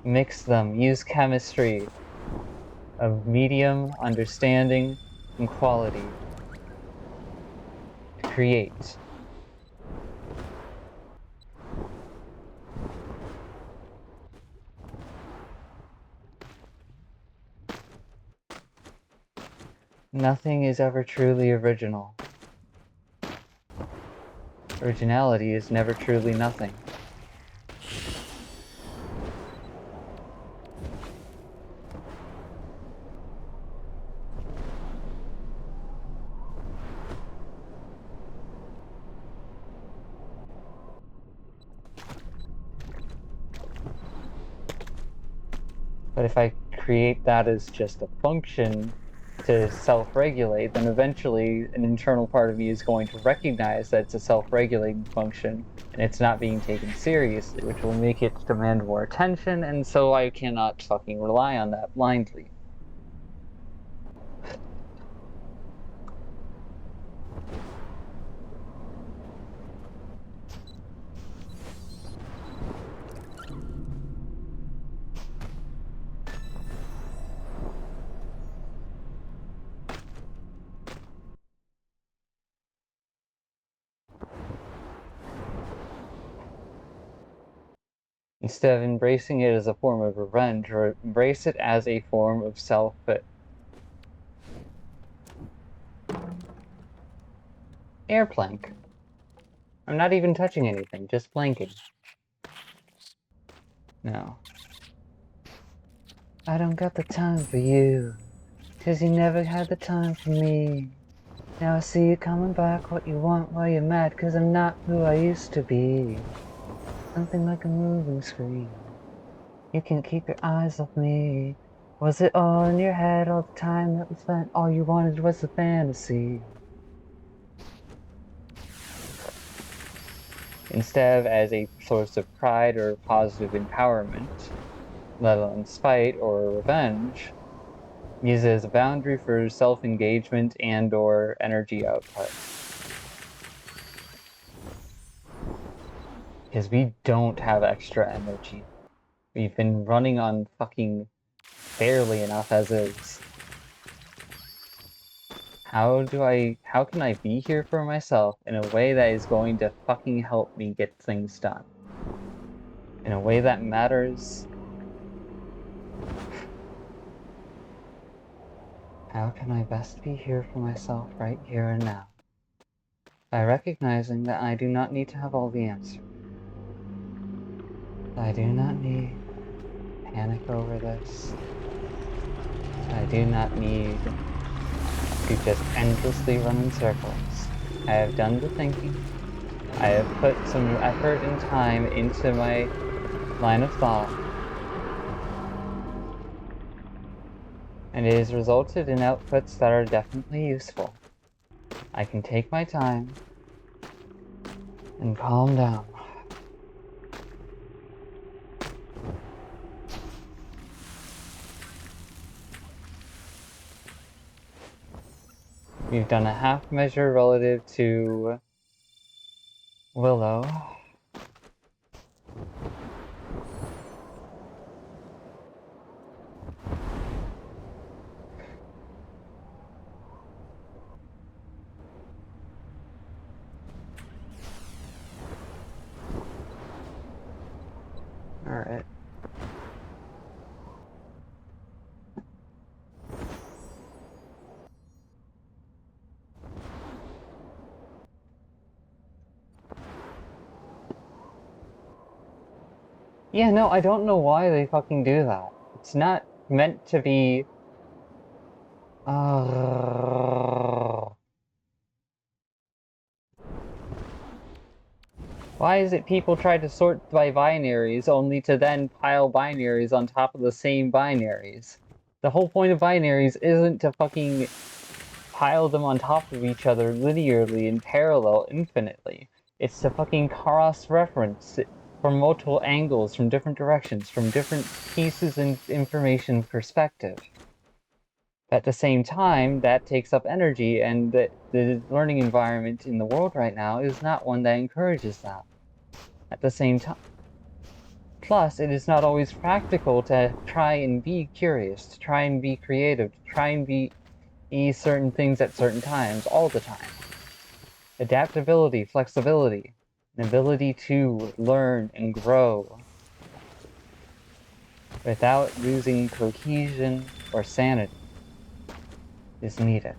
Mix them. Use chemistry of medium, understanding, and quality to create. Nothing is ever truly original. Originality is never truly nothing. But if I create that as just a function to self-regulate, then eventually an internal part of me is going to recognize that it's a self-regulating function and it's not being taken seriously, which will make it demand more attention, and so I cannot fucking rely on that blindly. Instead of embracing it as a form of revenge, or embrace it as a form of air plank. I'm not even touching anything, just planking. No. I don't got the time for you, 'cause you never had the time for me. Now I see you coming back, what you want, why you're mad, 'cause I'm not who I used to be. Something like a moving screen. You can't keep your eyes off me. Was it all in your head all the time that we spent? All you wanted was the fantasy. Instead of as a source of pride or positive empowerment, let alone spite or revenge, use it as a boundary for self-engagement and or energy output. Because we don't have extra energy. We've been running on fucking barely enough as is. How can I be here for myself in a way that is going to fucking help me get things done? In a way that matters? How can I best be here for myself right here and now? By recognizing that I do not need to have all the answers. I do not need to panic over this. I do not need to just endlessly run in circles. I have done the thinking. I have put some effort and time into my line of thought, and it has resulted in outputs that are definitely useful. I can take my time and calm down. We've done a half measure relative to Willow. Alright. Yeah, no, I don't know why they fucking do that. It's not meant to be... Why is it people try to sort by binaries only to then pile binaries on top of the same binaries? The whole point of binaries isn't to fucking pile them on top of each other linearly in parallel infinitely. It's to fucking cross-reference from multiple angles, from different directions, from different pieces of information perspective. At the same time, that takes up energy, and the learning environment in the world right now is not one that encourages that. At the same time, plus, it is not always practical to try and be curious, to try and be creative, to try and be certain things at certain times, all the time. Adaptability, flexibility, an ability to learn and grow without losing cohesion or sanity is needed.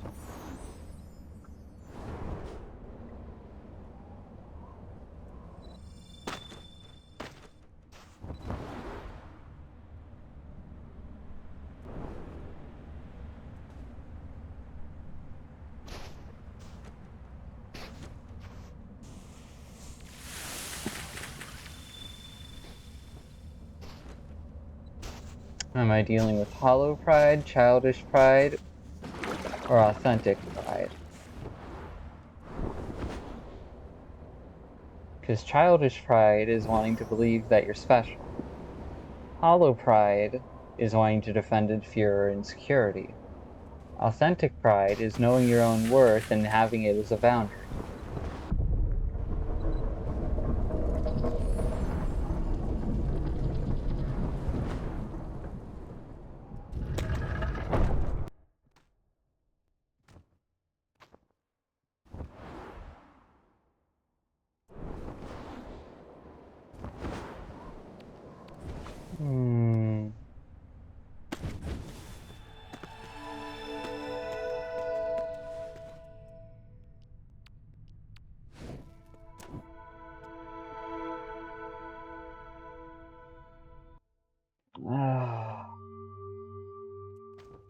Am I dealing with hollow pride, childish pride, or authentic pride? Because childish pride is wanting to believe that you're special. Hollow pride is wanting to defend in fear or insecurity. Authentic pride is knowing your own worth and having it as a boundary.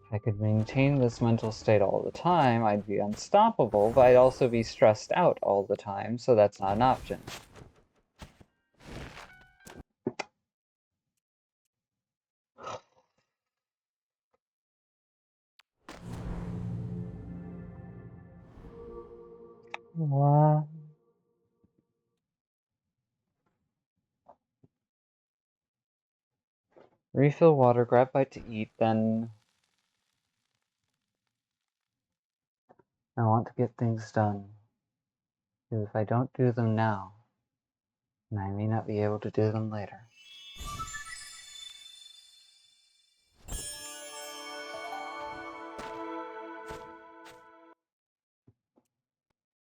If I could maintain this mental state all the time, I'd be unstoppable, but I'd also be stressed out all the time, so that's not an option. What? Refill water, grab bite to eat, then I want to get things done. Because if I don't do them now, then I may not be able to do them later.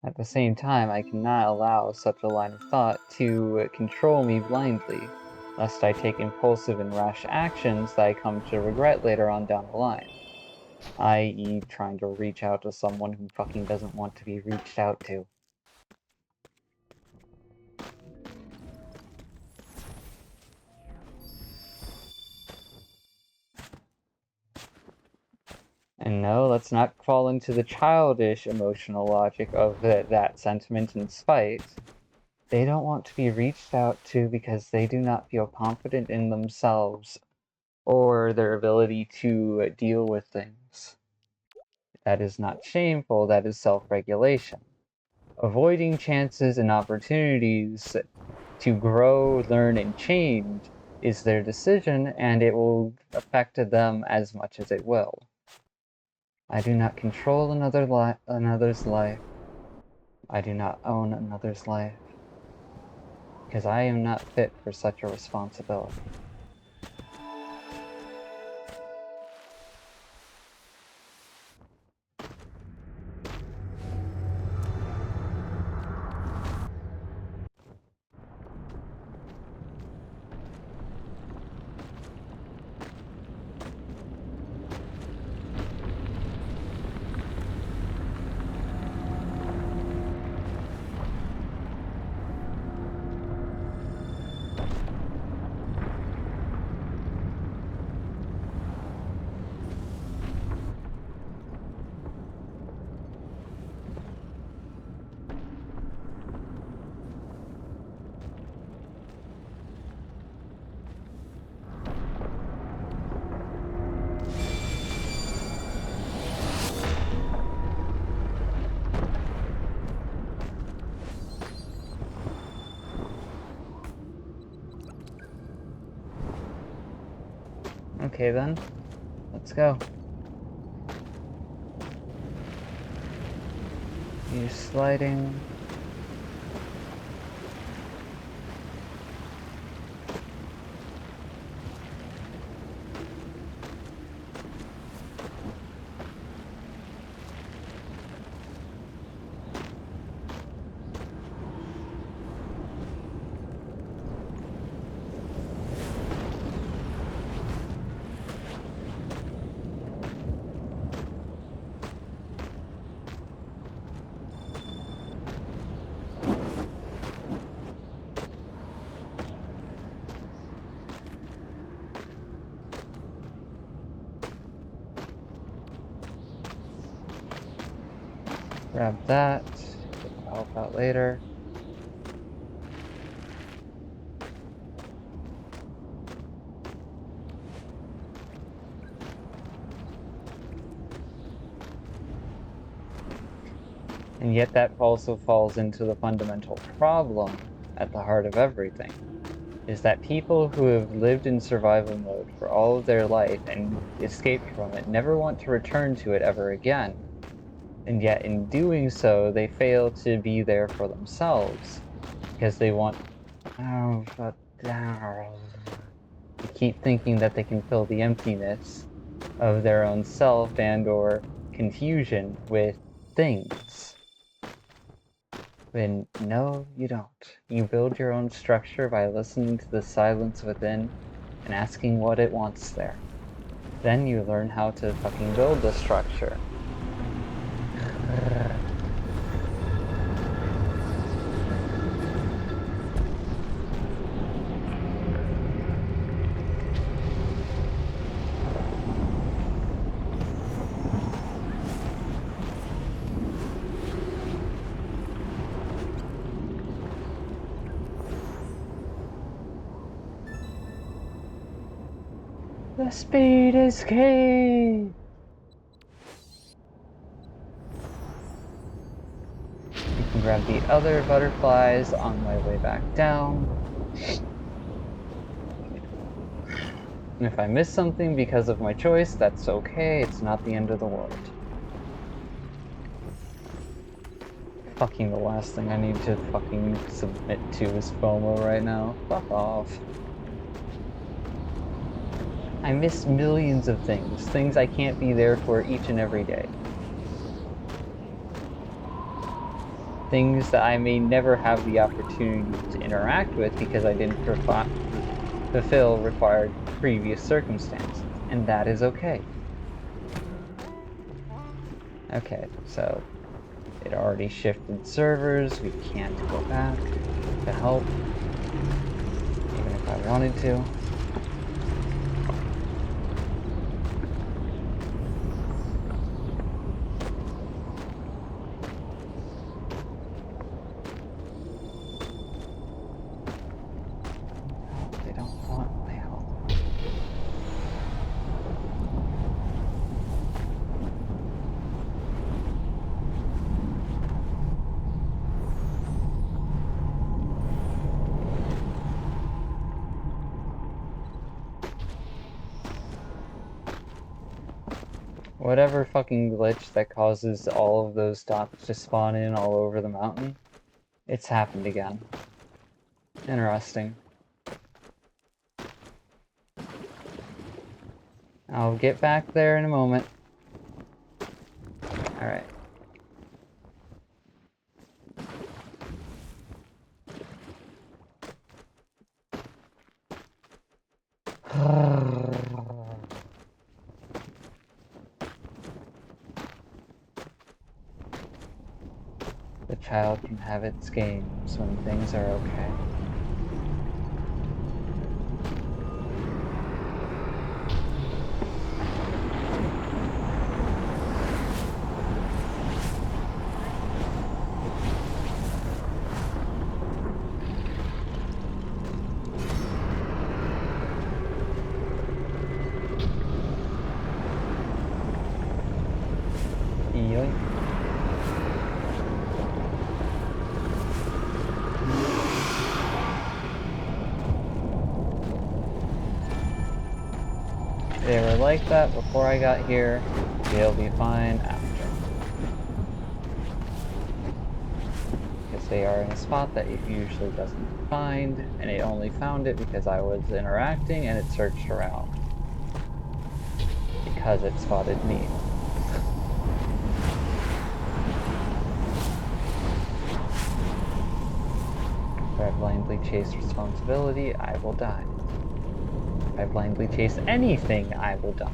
At the same time, I cannot allow such a line of thought to control me blindly, lest I take impulsive and rash actions that I come to regret later on down the line. I.e. trying to reach out to someone who fucking doesn't want to be reached out to. And no, let's not fall into the childish emotional logic of that sentiment and spite. They don't want to be reached out to because they do not feel confident in themselves or their ability to deal with things. That is not shameful, that is self-regulation. Avoiding chances and opportunities to grow, learn, and change is their decision, and it will affect them as much as it will. I do not control another's life. I do not own another's life. Because I am not fit for such a responsibility. Okay then, let's go. You're sliding. Grab that. It'll help out later. And yet that also falls into the fundamental problem at the heart of everything, is that people who have lived in survival mode for all of their life and escaped from it never want to return to it ever again. And yet in doing so, they fail to be there for themselves, because they want, they keep thinking that they can fill the emptiness of their own self and or confusion with things. When no, you don't. You build your own structure by listening to the silence within and asking what it wants there. Then you learn how to fucking build the structure. The speed is key! You can grab the other butterflies on my way back down. And if I miss something because of my choice, that's okay, it's not the end of the world. Fucking the last thing I need to fucking submit to is FOMO right now. Fuck off. I miss millions of things I can't be there for each and every day. Things that I may never have the opportunity to interact with because I didn't fulfill required previous circumstances, and that is okay. Okay, so it already shifted servers, we can't go back to help, even if I wanted to. They don't want my help. Whatever fucking glitch that causes all of those dots to spawn in all over the mountain, it's happened again. Interesting. I'll get back there in a moment. Alright. The child can have its games when things are okay. Yoink. They were like that before I got here. They'll be fine after. Because they are in a spot that it usually doesn't find, and it only found it because I was interacting and it searched around. Because it spotted me. If I blindly chase responsibility, I will die. If I blindly chase anything, I will die.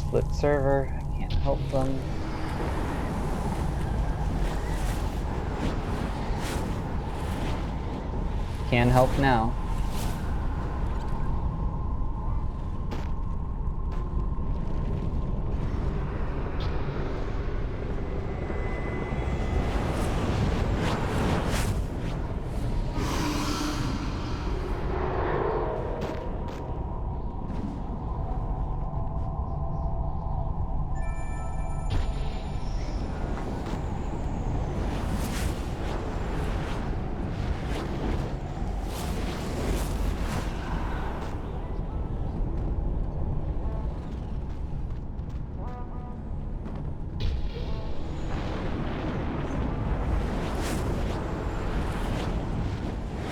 Split server, I can't help them. Can help now.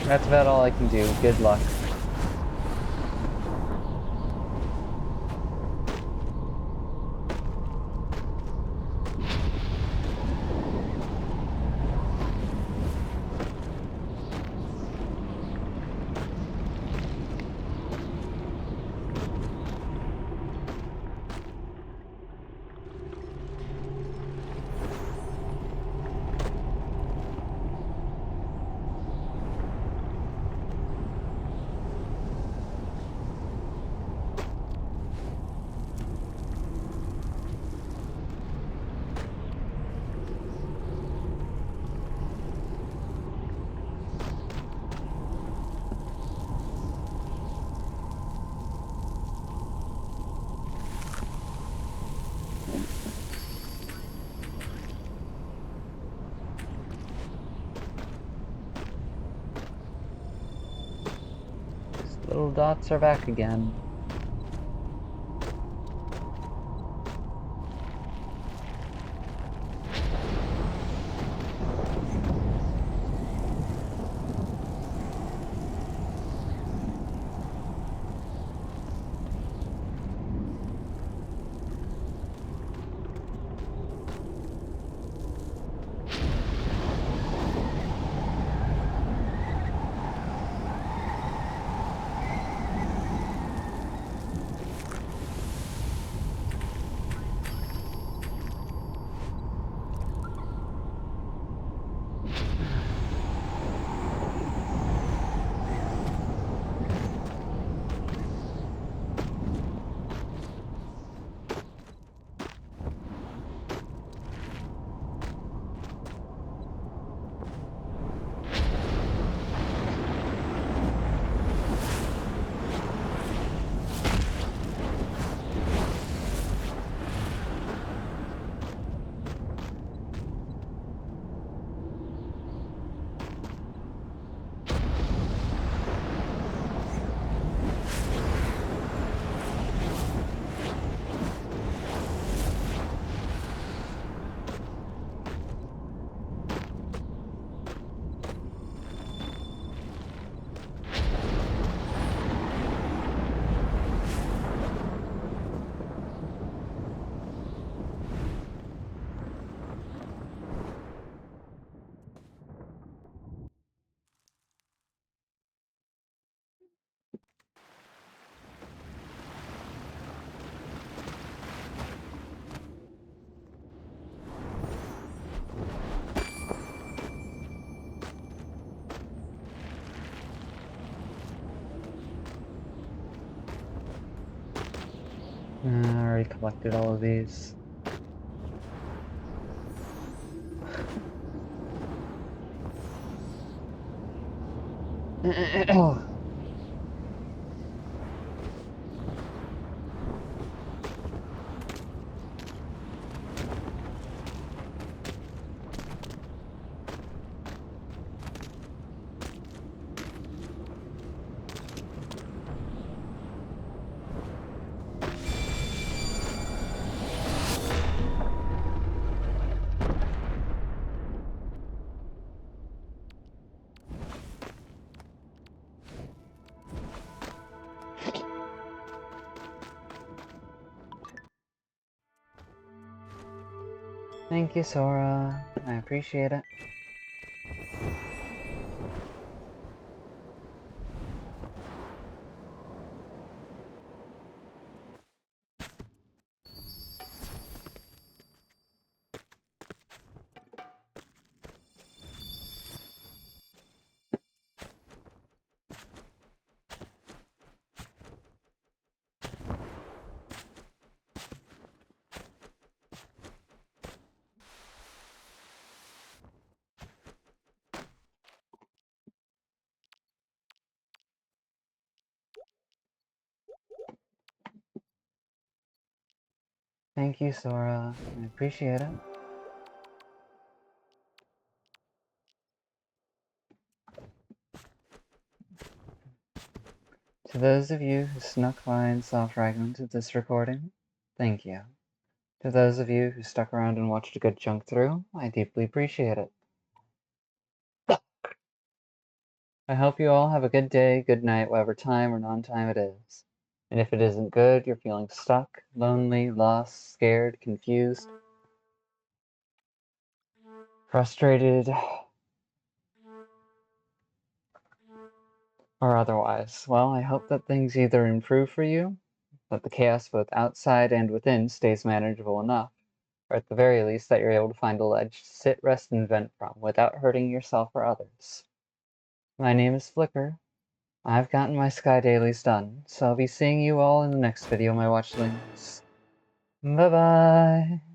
That's about all I can do. Good luck. Little dots are back again. finally collected all of these. Thank you, Sora. I appreciate it. Thank you, Sora. I appreciate it. To those of you who snuck by and saw fragments of this recording, thank you. To those of you who stuck around and watched a good chunk through, I deeply appreciate it. I hope you all have a good day, good night, whatever time or non-time it is. And if it isn't good, you're feeling stuck, lonely, lost, scared, confused, frustrated, or otherwise, well, I hope that things either improve for you, that the chaos both outside and within stays manageable enough, or at the very least that you're able to find a ledge to sit, rest, and vent from without hurting yourself or others. My name is Flicker. I've gotten my Sky Dailies done, so I'll be seeing you all in the next video, my watchlings. Bye-bye!